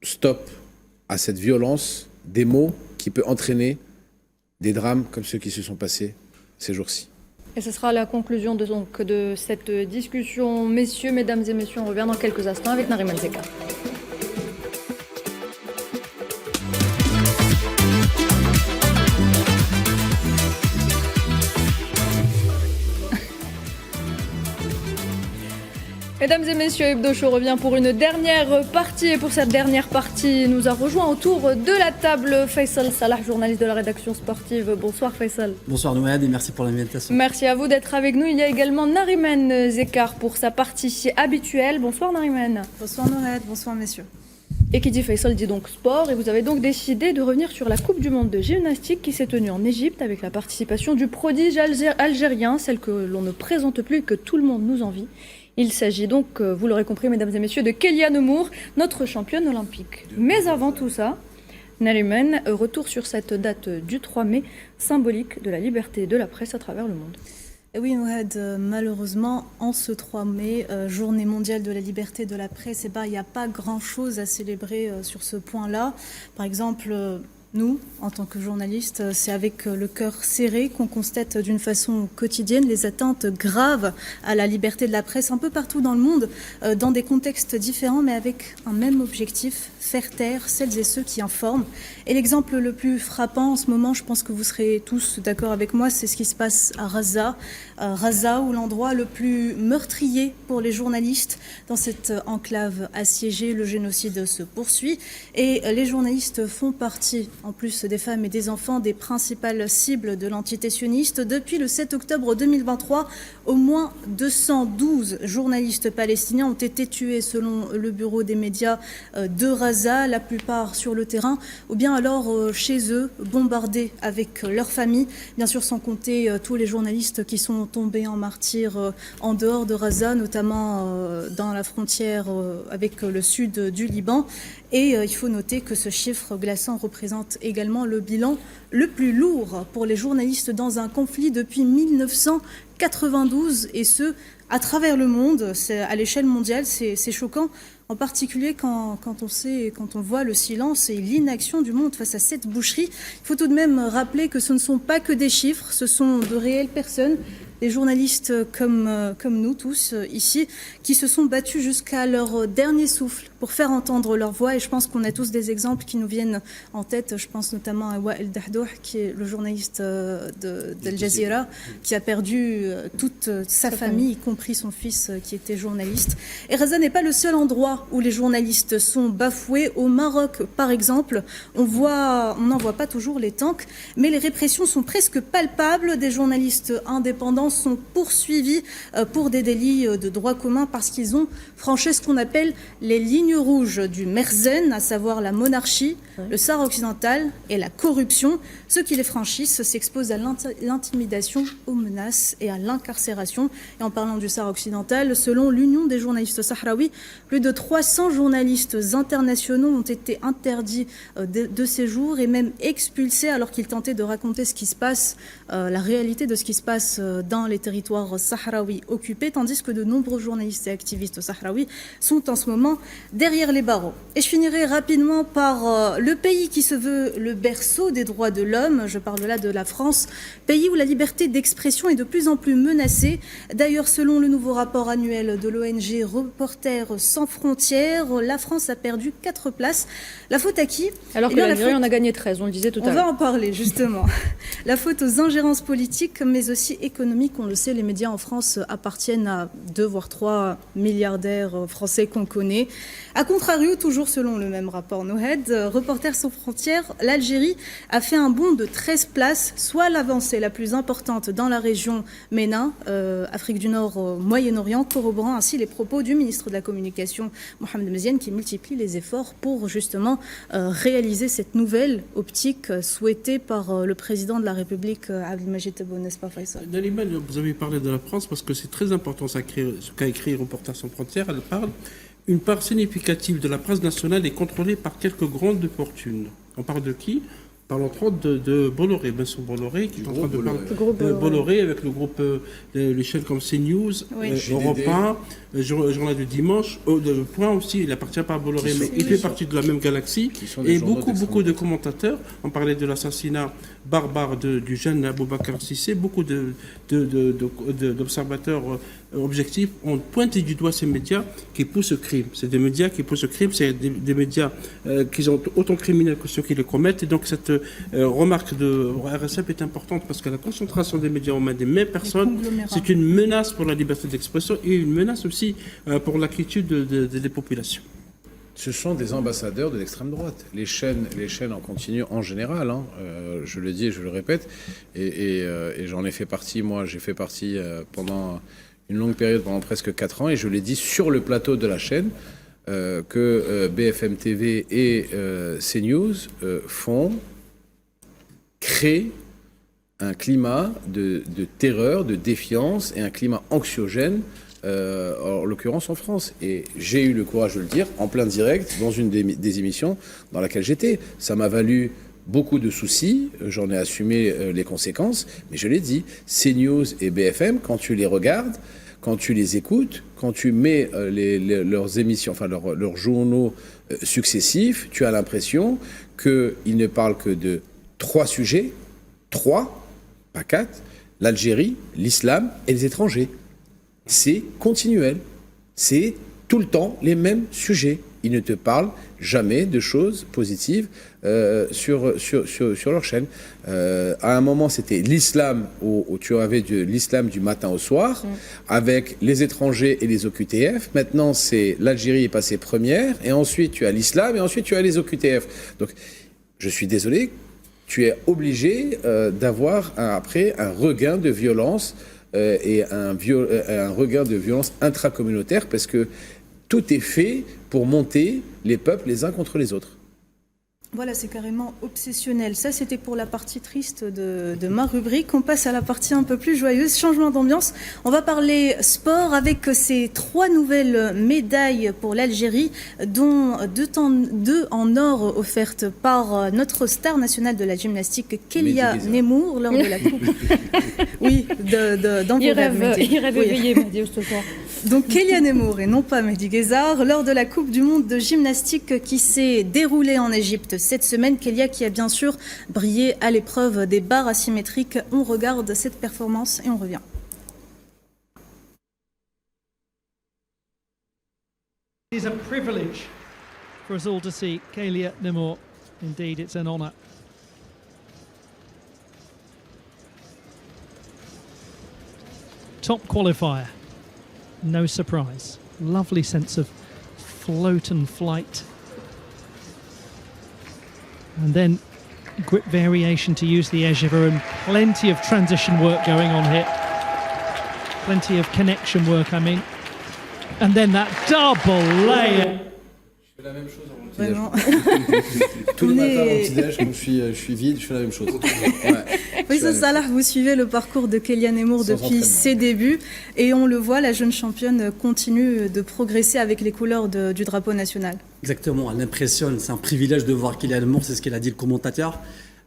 stop à cette violence des mots qui peut entraîner des drames comme ceux qui se sont passés ces jours-ci. Et ce sera la conclusion de cette discussion. Messieurs, mesdames et messieurs, on revient dans quelques instants avec Nariman Zeka. Mesdames et messieurs, Hebdo Show revient pour une dernière partie. Et pour cette dernière partie, nous a rejoint autour de la table Faisal Salah, journaliste de la rédaction sportive. Bonsoir Faisal. Bonsoir Nouad et merci pour l'invitation. Merci à vous d'être avec nous. Il y a également Nariman Zekar pour sa partie habituelle. Bonsoir Nariman. Bonsoir Nouad, bonsoir messieurs. Et qui dit Faisal dit donc sport. Et vous avez donc décidé de revenir sur la Coupe du Monde de gymnastique qui s'est tenue en Égypte avec la participation du prodige algérien, celle que l'on ne présente plus et que tout le monde nous envie. Il s'agit donc, vous l'aurez compris mesdames et messieurs, de Kéliane Moore, notre championne olympique. Mais avant tout ça, Nariman, retour sur cette date du 3 mai, symbolique de la liberté de la presse à travers le monde. Et oui, Nouad, malheureusement, en ce 3 mai, journée mondiale de la liberté de la presse, il n'y a pas grand-chose à célébrer sur ce point-là. Par exemple, nous, en tant que journalistes, c'est avec le cœur serré qu'on constate d'une façon quotidienne les atteintes graves à la liberté de la presse un peu partout dans le monde, dans des contextes différents, mais avec un même objectif, faire taire celles et ceux qui informent. Et l'exemple le plus frappant en ce moment, je pense que vous serez tous d'accord avec moi, c'est ce qui se passe à Raza. Raza, où l'endroit le plus meurtrier pour les journalistes. Dans cette enclave assiégée, le génocide se poursuit et les journalistes font partie, en plus des femmes et des enfants, des principales cibles de l'entité sioniste. Depuis le 7 octobre 2023, au moins 212 journalistes palestiniens ont été tués selon le bureau des médias de Raza, la plupart sur le terrain, ou bien alors chez eux, bombardés avec leurs familles, bien sûr sans compter tous les journalistes qui sont tombés en martyrs en dehors de Raza, notamment dans la frontière avec le sud du Liban. Et il faut noter que ce chiffre glaçant représente également le bilan le plus lourd pour les journalistes dans un conflit depuis 1992, et ce, à travers le monde, à l'échelle mondiale. C'est choquant, en particulier quand on voit le silence et l'inaction du monde face à cette boucherie. Il faut tout de même rappeler que ce ne sont pas que des chiffres, ce sont de réelles personnes, des journalistes comme nous tous ici, qui se sont battus jusqu'à leur dernier souffle pour faire entendre leur voix. Et je pense qu'on a tous des exemples qui nous viennent en tête. Je pense notamment à Wael Dahdouh, qui est le journaliste d'Al Jazeera, qui a perdu toute sa famille, y compris son fils qui était journaliste. Et Raza n'est pas le seul endroit où les journalistes sont bafoués. Au Maroc, par exemple, on n'en voit pas toujours les tanks, mais les répressions sont presque palpables. Des journalistes indépendants sont poursuivis pour des délits de droit commun parce qu'ils ont franchi ce qu'on appelle les lignes rouges du Merzen, à savoir la monarchie, le Sahara occidental et la corruption. Ceux qui les franchissent s'exposent à l'intimidation, aux menaces et à l'incarcération. Et en parlant du Sahara occidental, selon l'Union des journalistes sahraouis, plus de 300 journalistes internationaux ont été interdits de séjour et même expulsés alors qu'ils tentaient de raconter ce qui se passe, la réalité de ce qui se passe dans les territoires sahraouis occupés, tandis que de nombreux journalistes et activistes sahraouis sont en ce moment derrière les barreaux. Et je finirai rapidement par le pays qui se veut le berceau des droits de l'homme. Je parle là de la France, pays où la liberté d'expression est de plus en plus menacée. D'ailleurs, selon le nouveau rapport annuel de l'ONG Reporters sans frontières, la France a perdu 4 places. La faute à qui? Alors que l'Algérie en a gagné 13, on le disait tout à l'heure. On va en parler justement. La faute aux ingérences politiques, mais aussi économiques. On le sait, les médias en France appartiennent à 2 voire 3 milliardaires français qu'on connaît. A contrario, toujours selon le même rapport Nouad, Reporters sans frontières, l'Algérie a fait un bond de 13 places, soit l'avancée la plus importante dans la région MENA, Afrique du Nord, Moyen-Orient, corroborant ainsi les propos du ministre de la Communication, Mohamed Meziane, qui multiplie les efforts pour justement réaliser cette nouvelle optique souhaitée par le président de la République, Abdelmajid Tebboune, n'est-ce pas Faisal? Nariman, vous avez parlé de la France parce que c'est très important ce qu'a écrit Reporters sans frontières. Elle parle: une part significative de la presse nationale est contrôlée par quelques grandes fortunes. On parle de qui? On parle entre autres de Bolloré, Vincent Bolloré, qui est en train de parler de Bolloré avec le groupe, les chaînes comme CNews, Europe 1, Journal du Dimanche, le Point aussi, il appartient pas à Bolloré, mais il fait partie de la même galaxie. Et beaucoup de commentateurs, on parlait de l'assassinat barbare du jeune Boubacar Cissé, beaucoup d'observateurs objectifs ont pointé du doigt ces médias qui poussent au crime. C'est des médias qui poussent au crime, c'est des médias qui sont autant criminels que ceux qui les commettent. Et donc cette remarque de RSF est importante parce que la concentration des médias aux mains des mêmes personnes, c'est une menace pour la liberté d'expression et une menace aussi pour la quiétude des populations. Ce sont des ambassadeurs de l'extrême droite. Les chaînes en continu en général, hein, je le dis et je le répète, et j'en ai fait partie, moi j'ai fait partie pendant une longue période, pendant presque 4 ans, et je l'ai dit sur le plateau de la chaîne, que BFM TV et CNews créent un climat de terreur, de défiance et un climat anxiogène, en l'occurrence en France. Et j'ai eu le courage de le dire en plein direct dans une des émissions dans laquelle j'étais. Ça m'a valu beaucoup de soucis, j'en ai assumé les conséquences, mais je l'ai dit, CNews et BFM, quand tu les regardes, quand tu les écoutes, quand tu mets leurs émissions, enfin leurs journaux successifs, tu as l'impression qu'ils ne parlent que de 3 sujets, 3, pas 4, l'Algérie, l'islam et les étrangers. C'est continuel, c'est tout le temps les mêmes sujets. Ils ne te parlent jamais de choses positives sur leur chaîne. À un moment, c'était l'islam, où tu avais l'islam du matin au soir, avec les étrangers et les OQTF. Maintenant, c'est l'Algérie est passée première, et ensuite tu as l'islam, et ensuite tu as les OQTF. Donc, je suis désolé, tu es obligé d'avoir après un regain de violence et un regain de violence intracommunautaire, parce que tout est fait pour monter les peuples les uns contre les autres. Voilà, c'est carrément obsessionnel. Ça, c'était pour la partie triste de ma rubrique. On passe à la partie un peu plus joyeuse, changement d'ambiance. On va parler sport avec ces 3 nouvelles médailles pour l'Algérie, dont 2 en or offertes par notre star nationale de la gymnastique, Kélia Nemour, lors de la Coupe. Oui, dans vos rêves. Il rêve éveillé, Mehdi, ce soir. Donc Kélia Nemour et non pas Mehdi Guézard, lors de la Coupe du Monde de gymnastique qui s'est déroulée en Égypte cette semaine. Kélia qui a bien sûr brillé à l'épreuve des barres asymétriques. On regarde cette performance et on revient. It is a privilege for us all to see Kélia Nemour. Indeed, it's an honour. Top qualifier. No surprise. Lovely sense of float and flight. And then grip variation to use the Ejeva, and plenty of transition work going on here. Plenty of connection work, I mean. And then that double layer. Je fais la même chose avant le petit-déj. Tous les matins avant le petit-déj, quand je suis vide, je fais la même chose. Oui, ça, Salah, vous suivez le parcours de Kélia Nemour depuis ses débuts. Et on le voit, la jeune championne continue de progresser avec les couleurs du drapeau national. Exactement, elle impressionne. C'est un privilège de voir Kélia Nemour, c'est ce qu'elle a dit le commentateur.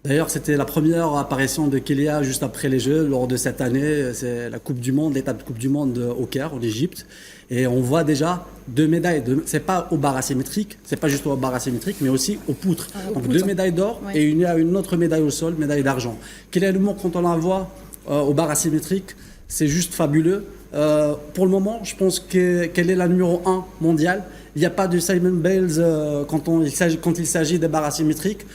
D'ailleurs, c'était la première apparition de Kélia juste après les Jeux, lors de cette année. C'est la Coupe du Monde, l'étape de Coupe du Monde au Caire, en Égypte. Et on voit déjà 2 médailles. C'est pas aux barres asymétriques, c'est pas juste aux barres asymétriques, mais aussi aux poutres. Donc 2 médailles d'or, ouais. Et une autre médaille au sol, médaille d'argent. Kélia Nemour, quand on la voit aux barres asymétriques, c'est juste fabuleux. Pour le moment, je pense qu'elle est la numéro 1 mondiale. Il n'y a pas de Simon Bales quand il s'agit des barres asymétriques.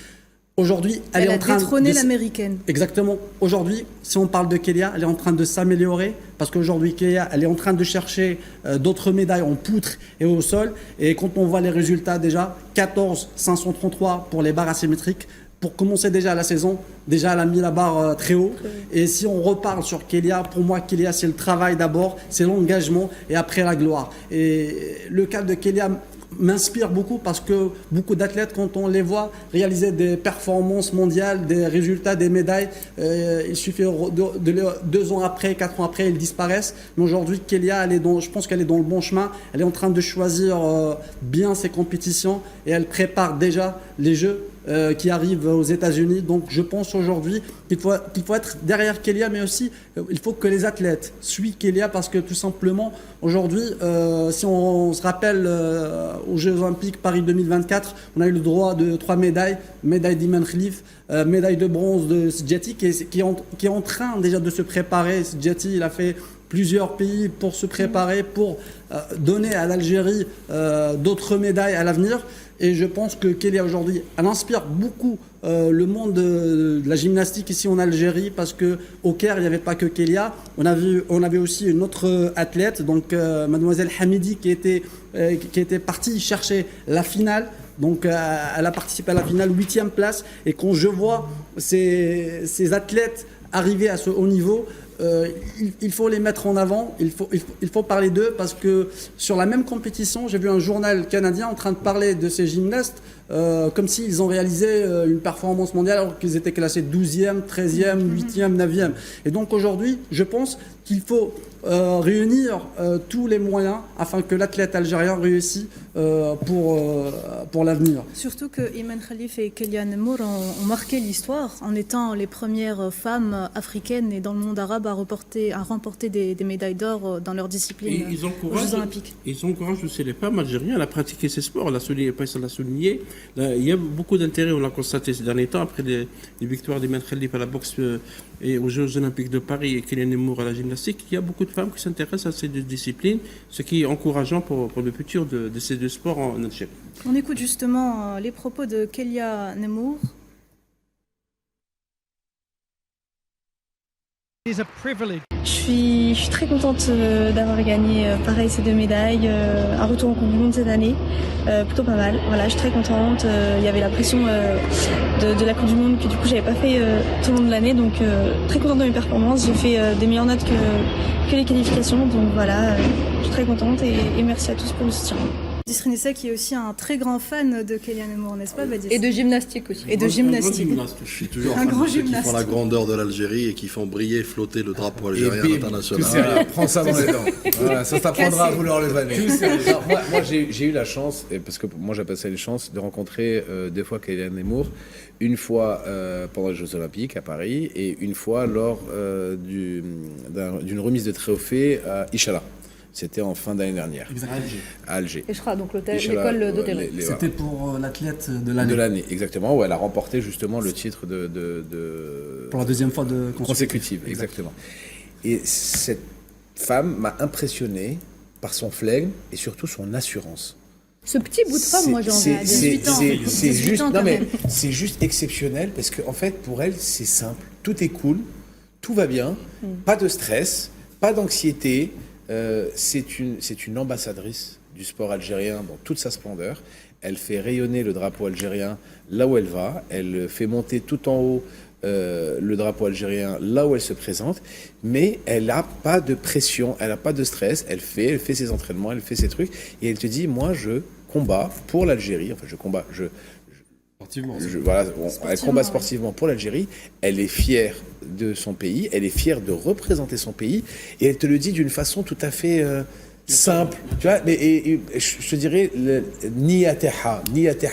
Aujourd'hui, elle est en train de détrôner l'américaine. Exactement. Aujourd'hui, si on parle de Kélia, elle est en train de s'améliorer parce qu'aujourd'hui, Kélia, elle est en train de chercher d'autres médailles en poutre et au sol. Et quand on voit les résultats déjà, 14,533 pour les barres asymétriques. Pour commencer déjà la saison, déjà elle a mis la barre très haut. Et si on reparle sur Kélia, pour moi, Kélia, c'est le travail d'abord, c'est l'engagement et après la gloire. Et le cas de Kélia m'inspire beaucoup parce que beaucoup d'athlètes, quand on les voit réaliser des performances mondiales, des résultats, des médailles, il suffit de 2 ans après, 4 ans après, ils disparaissent. Mais aujourd'hui, Kélia, je pense qu'elle est dans le bon chemin. Elle est en train de choisir bien ses compétitions et elle prépare déjà les Jeux qui arrive aux États-Unis. Donc je pense aujourd'hui qu'il faut être derrière Kélia, mais aussi il faut que les athlètes suivent Kélia, parce que tout simplement aujourd'hui, si on se rappelle aux Jeux Olympiques Paris 2024, on a eu le droit de 3 médailles, médaille d'Iman Khalif, médaille de bronze de Sidjati, qui est en train déjà de se préparer. Sidjati, il a fait plusieurs pays pour se préparer, pour donner à l'Algérie d'autres médailles à l'avenir. Et je pense que Kélia aujourd'hui, elle inspire beaucoup le monde de la gymnastique ici en Algérie, parce qu'au Caire, il n'y avait pas que Kélia. On avait aussi une autre athlète, donc mademoiselle Hamidi, qui était partie chercher la finale. Donc elle a participé à la finale, 8e place. Et quand je vois ces athlètes arriver à ce haut niveau, il faut les mettre en avant, il faut parler d'eux, parce que sur la même compétition, j'ai vu un journal canadien en train de parler de ces gymnastes comme s'ils ont réalisé une performance mondiale alors qu'ils étaient classés 12e, 13e, 8e, 9e. Et donc aujourd'hui, je pense qu'il faut réunir tous les moyens afin que l'athlète algérien réussisse pour l'avenir. Surtout que Iman Khalif et Kélia Nemour ont marqué l'histoire en étant les premières femmes africaines et dans le monde arabe à remporter des médailles d'or dans leur discipline aux Jeux Olympiques. Ils encouragent aussi les femmes algériennes à pratiquer ces sports. Faisal l'a souligné. Il y a beaucoup d'intérêt, on l'a constaté ces derniers temps, après les victoires d'Iman Khalif à la boxe et aux Jeux Olympiques de Paris et Kélia Nemour à la gymnastique. Il y a beaucoup de femmes qui s'intéressent à ces deux disciplines, ce qui est encourageant pour le futur de ces deux sports en Algérie. On écoute justement les propos de Kélia Nemour. Je suis très contente d'avoir gagné pareil ces 2 médailles, un retour en Coupe du Monde cette année, plutôt pas mal. Voilà, je suis très contente. Il y avait la pression de la Coupe du Monde que du coup j'avais pas fait tout le long de l'année, donc très contente de mes performances. J'ai fait des meilleures notes que les qualifications, donc voilà, je suis très contente et merci à tous pour le soutien. Disrinissa qui est aussi un très grand fan de Kélia Nemour, n'est-ce pas Badis? Et de gymnastique aussi. Et de gymnastique. Je suis toujours un grand fan de ceux qui font la gymnaste. grandeur de l'Algérie et qui font briller, flotter le drapeau algérien international. Voilà, prends ça dans les dents. Voilà, ça t'apprendra à vouloir le vanner. Moi j'ai eu la chance, parce que moi j'appelle ça une chance, de rencontrer 2 fois Kélia Nemour. Une fois pendant les Jeux Olympiques à Paris et une fois lors d'une remise de trophée à Inch'Allah. C'était en fin d'année dernière. À Alger. Eshra, donc l'école d'hôtellerie. C'était pour l'athlète de l'année. De l'année, exactement, où elle a remporté justement le titre pour la 2e fois consécutive. Exactement. Et cette femme m'a impressionné par son flegme et surtout son assurance. Ce petit bout de femme, moi j'en ai à 18 ans. C'est juste exceptionnel parce qu'en fait, pour elle, c'est simple. Tout est cool, tout va bien, pas de stress, pas d'anxiété. C'est une ambassadrice du sport algérien dans toute sa splendeur. Elle fait rayonner le drapeau algérien là où elle va. Elle fait monter tout en haut le drapeau algérien là où elle se présente. Mais elle n'a pas de pression, elle n'a pas de stress. Elle fait ses entraînements, elle fait ses trucs. Et elle te dit, moi, je combat pour l'Algérie. Enfin, je combat. Elle combat sportivement pour l'Algérie. Elle est fière de son pays. Elle est fière de représenter son pays. Et elle te le dit d'une façon tout à fait simple. Tu vois, mais je te dirais, Niyateha,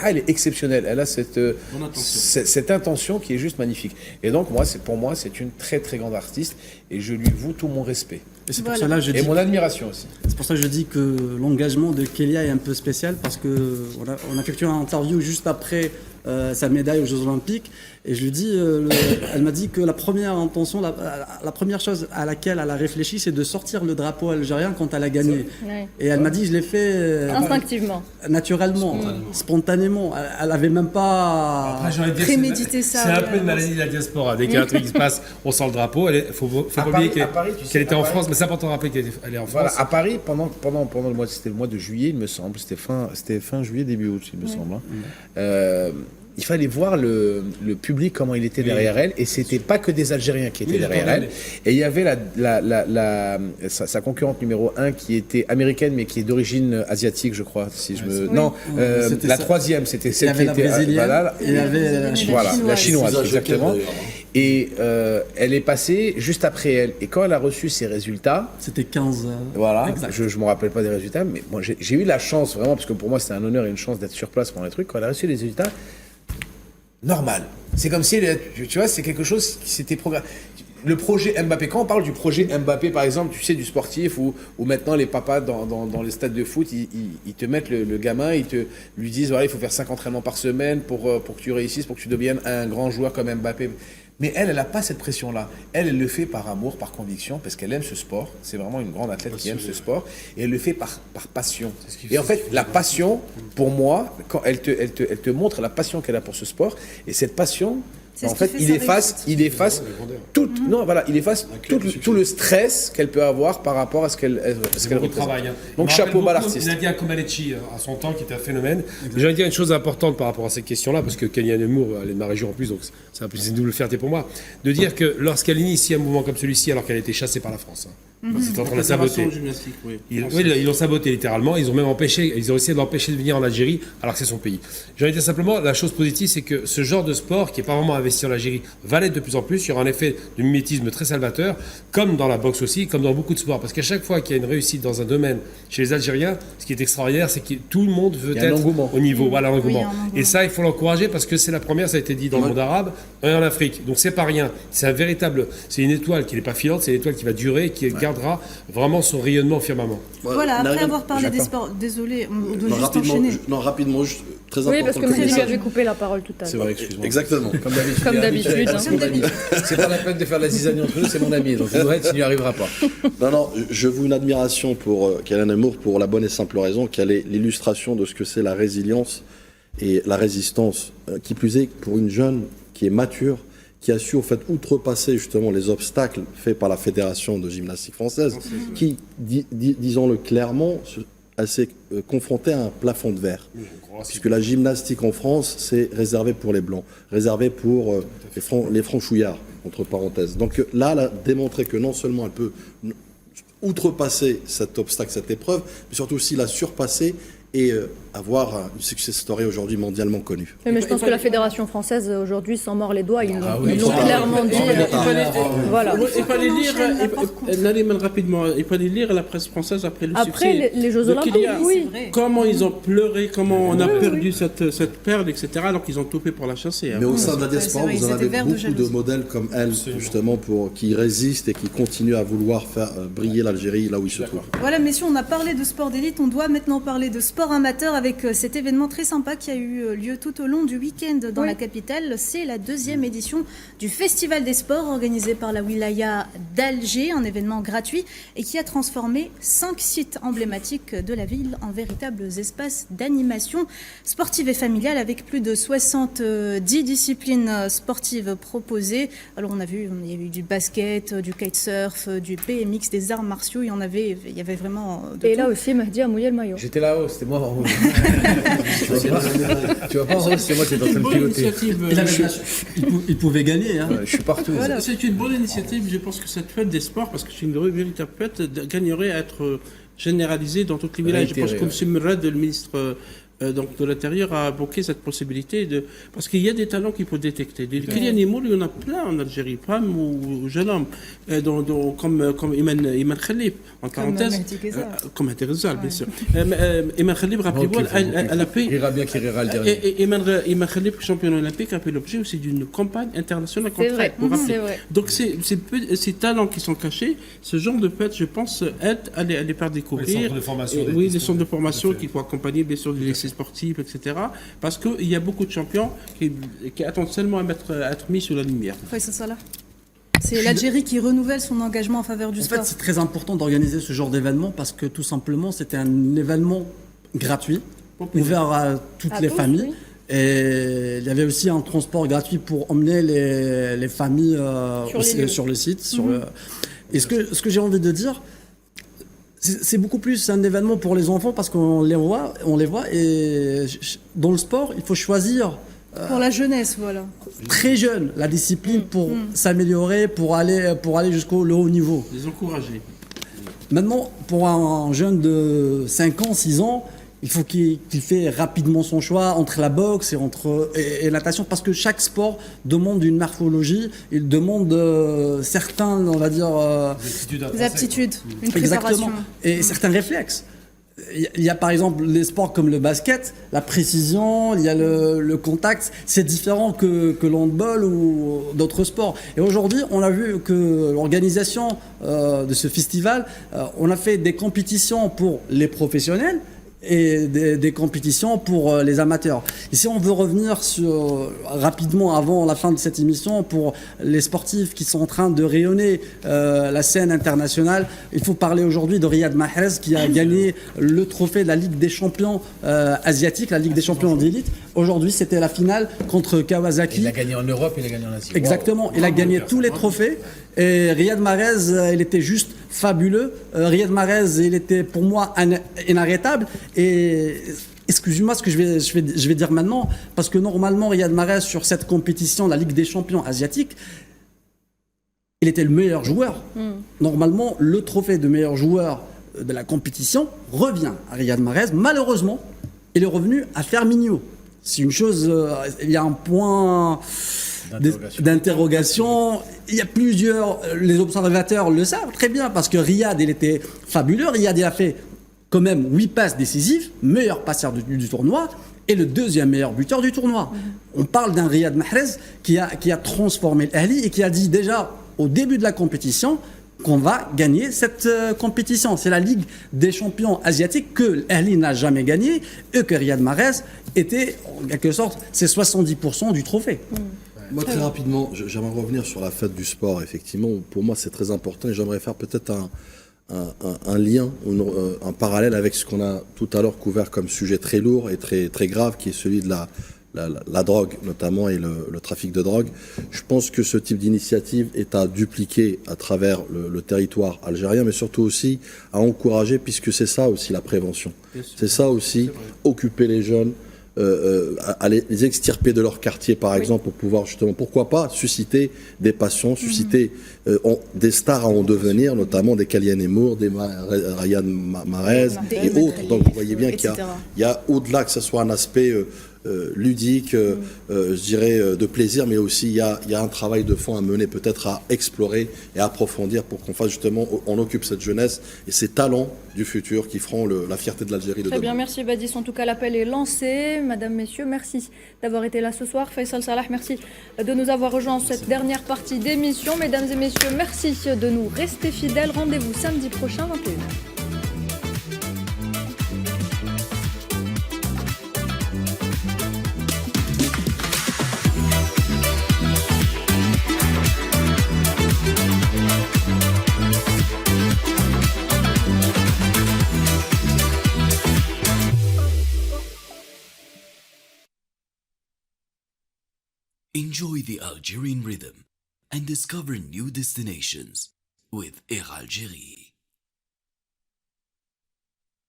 elle est exceptionnelle. Elle a cette intention qui est juste magnifique. Et donc, pour moi, c'est une très très grande artiste. Et je lui voue tout mon respect. Et c'est pour cela et mon admiration aussi. C'est pour ça que je dis que l'engagement de Kélia est un peu spécial, parce que on a effectué une interview juste après sa médaille aux Jeux Olympiques, et je lui dis, elle m'a dit que la première intention, la première chose à laquelle elle a réfléchi, c'est de sortir le drapeau algérien quand elle a gagné. Ouais. Et elle m'a dit, je l'ai fait instinctivement, naturellement, spontanément. Elle n'avait même pas prémédité ça. C'est un peu une maladie de la diaspora. Dès qu'il y a un truc qui se passe, on sort le drapeau. Faut pas oublier qu'elle était en France, mais c'est important de rappeler qu'elle est en France. Voilà, à Paris, pendant le mois, c'était le mois de juillet, il me semble. C'était fin juillet, début août, il me semble. Il fallait voir le public, comment il était derrière elle, et c'était pas que des Algériens qui étaient derrière elle. Et il y avait sa concurrente numéro 1 qui était américaine, mais qui est d'origine asiatique, je crois. La troisième, c'était celle qui était brésilienne. Et il y avait la chinoise, exactement. Et elle est passée juste après elle. Et quand elle a reçu ses résultats... C'était 15... Voilà, je ne me rappelle pas des résultats, mais moi j'ai eu la chance, vraiment, parce que pour moi c'était un honneur et une chance d'être sur place pendant les trucs. Quand elle a reçu les résultats, normal. C'est comme si, tu vois, c'est quelque chose qui s'était programmé. Le projet Mbappé, quand on parle du projet Mbappé, par exemple, tu sais, du sportif, où maintenant les papas dans les stades de foot, ils te mettent le gamin, lui disent, voilà, il faut faire 5 entraînements par semaine pour que tu réussisses, pour que tu deviennes un grand joueur comme Mbappé. Mais elle n'a pas cette pression-là. Elle le fait par amour, par conviction, parce qu'elle aime ce sport. C'est vraiment une grande athlète qui aime ce sport. Et elle le fait par passion. Et en fait, la passion, pour moi, quand elle te montre la passion qu'elle a pour ce sport, et cette passion, en fait, il efface tout le stress qu'elle peut avoir par rapport à ce qu'elle représente. Donc chapeau bas l'artiste. Nadia Comaneci à son temps, qui était un phénomène. J'allais dire une chose importante par rapport à cette question-là, parce que Kéliane Nemours, elle est de ma région en plus, donc c'est une double fierté pour moi, de dire que lorsqu'elle initie un mouvement comme celui-ci, alors qu'elle a été chassée par la France, c'est en train de la saboter. Ils l'ont saboté littéralement. Ils ont essayé de l'empêcher de venir en Algérie, alors que c'est son pays. J'ai envie de dire simplement, la chose positive, c'est que ce genre de sport, qui n'est pas vraiment investi en Algérie, va l'être de plus en plus. Il y aura un effet de mimétisme très salvateur, comme dans la boxe aussi, comme dans beaucoup de sports. Parce qu'à chaque fois qu'il y a une réussite dans un domaine chez les Algériens, ce qui est extraordinaire, c'est que tout le monde veut être au niveau. Voilà, l'engouement. Et ça, il faut l'encourager, parce que c'est la première, ça a été dit dans le monde arabe, et en Afrique. Donc c'est pas rien. C'est une étoile qui n'est pas filante, c'est une étoile qui va durer, qui gardera vraiment son rayonnement au firmament. Voilà, après avoir parlé des sports, désolé, on doit juste enchaîner. Rapidement, très important. Oui, parce que Mehdi lui avait coupé la parole tout à l'heure. C'est vrai, excuse-moi. Exactement. Comme d'habitude. C'est pas la peine de faire la zizanie entre nous, c'est mon ami, donc tu n'y arriveras pas. Non, je vous une admiration pour Kéliane Nemours pour la bonne et simple raison qu'elle est l'illustration de ce que c'est la résilience et la résistance, qui plus est pour une jeune qui est mature, qui a su au fait outrepasser justement les obstacles faits par la Fédération de gymnastique française, qui, disons-le clairement, elle s'est confrontée à un plafond de verre. Puisque la gymnastique en France, c'est réservé pour les Blancs, réservé pour les franchouillards, entre parenthèses. Donc là, elle a démontré que non seulement elle peut outrepasser cet obstacle, cette épreuve, mais surtout aussi la surpasser et avoir une success story aujourd'hui mondialement connue. Mais je pense que la Fédération française aujourd'hui s'en mord les doigts, ils l'ont clairement dit. Voilà. Il fallait lire, il fallait lire la presse française après le succès. Après les Jeux Olympiques, oui. Comment ils ont pleuré, comment on a perdu cette perle, etc. Alors qu'ils ont tout fait pour la chasser. Mais au sein de la diaspora, vous en avez beaucoup de modèles comme elle, justement, qui résistent et qui continuent à vouloir faire briller l'Algérie là où ils se trouvent. Voilà, messieurs, on a parlé de sport d'élite, on doit maintenant parler de sport amateur avec cet événement très sympa qui a eu lieu tout au long du week-end dans la capitale. C'est la 2e édition du Festival des sports organisé par la Wilaya d'Alger, un événement gratuit et qui a transformé 5 sites emblématiques de la ville en véritables espaces d'animation sportive et familiale avec plus de 70 disciplines sportives proposées. Alors il y a eu du basket, du kitesurf, du BMX, des arts martiaux, il y avait vraiment de et tout. Là aussi, Mehdi a mouillé le maillot. J'étais là-haut, c'était moi en rouge. Tu vois pas en rouge, c'est moi qui étais en train de piloter. Il pouvait gagner. Hein. Je suis partout. Voilà. C'est une bonne initiative. Je pense que cette fête des sports, parce que c'est une véritable fête, gagnerait à être généralisée dans tous les villages. Je pense que M. Murad, le ministre donc de l'Intérieur, a évoqué cette possibilité parce qu'il y a des talents qu'il faut détecter. Kéliane Nemours, il y en a plein en Algérie, femmes ou jeunes hommes, comme Iman Khalif, en parenthèse. Comme Mehdi Ghezal, bien sûr. Iman Khalif, rappelez-vous, elle a fait. Il ira bien qu'il rira le dernier. Iman Khalif, champion olympique, a fait l'objet aussi d'une campagne internationale contre elle. C'est vrai. Donc ces talents qui sont cachés, ce genre de fête, je pense, aide à les faire découvrir. Les centres de formation. Oui, les centres de formation qu'il faut accompagner, bien sûr, les lycées sportifs, etc. Parce qu'il y a beaucoup de champions qui attendent seulement à être mis sous la lumière. Oui, c'est ça là. C'est l'Algérie qui renouvelle son engagement en faveur du sport. En fait, c'est très important d'organiser ce genre d'événement parce que tout simplement, c'était un événement gratuit, ouvert à toutes les familles. Oui. Et il y avait aussi un transport gratuit pour emmener les familles sur le site. Et ce que j'ai envie de dire, c'est beaucoup plus un événement pour les enfants parce qu'on les voit et dans le sport, il faut choisir pour la jeunesse, voilà. Très jeune, la discipline pour s'améliorer, pour aller jusqu'au haut niveau. Les encourager. Maintenant, pour un jeune de 5 ans, 6 ans, il faut qu'il fait rapidement son choix entre la boxe et la natation parce que chaque sport demande une morphologie, il demande certains, on va dire... des aptitudes, une préparation. Exactement. Et certains réflexes. Il y a par exemple les sports comme le basket, la précision, il y a le contact, c'est différent que l'handball ou d'autres sports. Et aujourd'hui, on a vu que l'organisation de ce festival, on a fait des compétitions pour les professionnels et des compétitions pour les amateurs. Et si on veut revenir rapidement avant la fin de cette émission pour les sportifs qui sont en train de rayonner la scène internationale, il faut parler aujourd'hui de Riyad Mahrez qui a gagné le trophée de la Ligue des champions asiatiques, la Ligue des champions d'élite. Aujourd'hui, c'était la finale contre Kawasaki. Il a gagné en Europe, il a gagné en Asie. Exactement, il a gagné tous les trophées. Et Riyad Mahrez, il était juste fabuleux. Riyad Mahrez, il était pour moi inarrêtable. Et excusez-moi ce que je vais dire maintenant, parce que normalement, Riyad Mahrez, sur cette compétition, la Ligue des champions asiatiques, il était le meilleur joueur. Normalement, le trophée de meilleur joueur de la compétition revient à Riyad Mahrez. Malheureusement, il est revenu à Firmino. C'est une chose, il y a un point d'interrogation. Il y a plusieurs, les observateurs le savent très bien, parce que Riyad, il était fabuleux. Riyad, il a fait quand même 8 passes décisives, meilleur passeur du tournoi, et le deuxième meilleur buteur du tournoi. On parle d'un Riyad Mahrez qui a transformé l'Ahli et qui a dit déjà au début de la compétition qu'on va gagner cette compétition. C'est la Ligue des champions asiatiques que l'Ahli n'a jamais gagné et que Riyad Mahrez était, en quelque sorte, c'est 70% du trophée. Moi, très rapidement, j'aimerais revenir sur la fête du sport. Effectivement, pour moi, c'est très important et j'aimerais faire peut-être un lien, un parallèle avec ce qu'on a tout à l'heure couvert comme sujet très lourd et très, très grave, qui est celui de la drogue, notamment, et le trafic de drogue. Je pense que ce type d'initiative est à dupliquer à travers le territoire algérien, mais surtout aussi à encourager, puisque c'est ça aussi la prévention. C'est ça aussi, occuper les jeunes, à les extirper de leur quartier, par exemple, pour pouvoir justement, pourquoi pas, susciter des passions, susciter des stars à en devenir, notamment des Kalian Emour, des Riyad Mahrez et autres. Donc vous voyez bien qu'il y a au-delà que ce soit un aspect ludique, je dirais, de plaisir, mais aussi il y a un travail de fond à mener, peut-être à explorer et à approfondir pour qu'on fasse justement, on occupe cette jeunesse et ces talents du futur qui feront la fierté de l'Algérie de demain. Très bien, merci Badis. En tout cas, l'appel est lancé. Madame, messieurs, merci d'avoir été là ce soir. Faisal Salah, merci de nous avoir rejoints en cette dernière partie d'émission. Mesdames et messieurs, merci de nous rester fidèles. Rendez-vous samedi prochain, 21h. Enjoy the Algerian rhythm and discover new destinations with Air Algérie.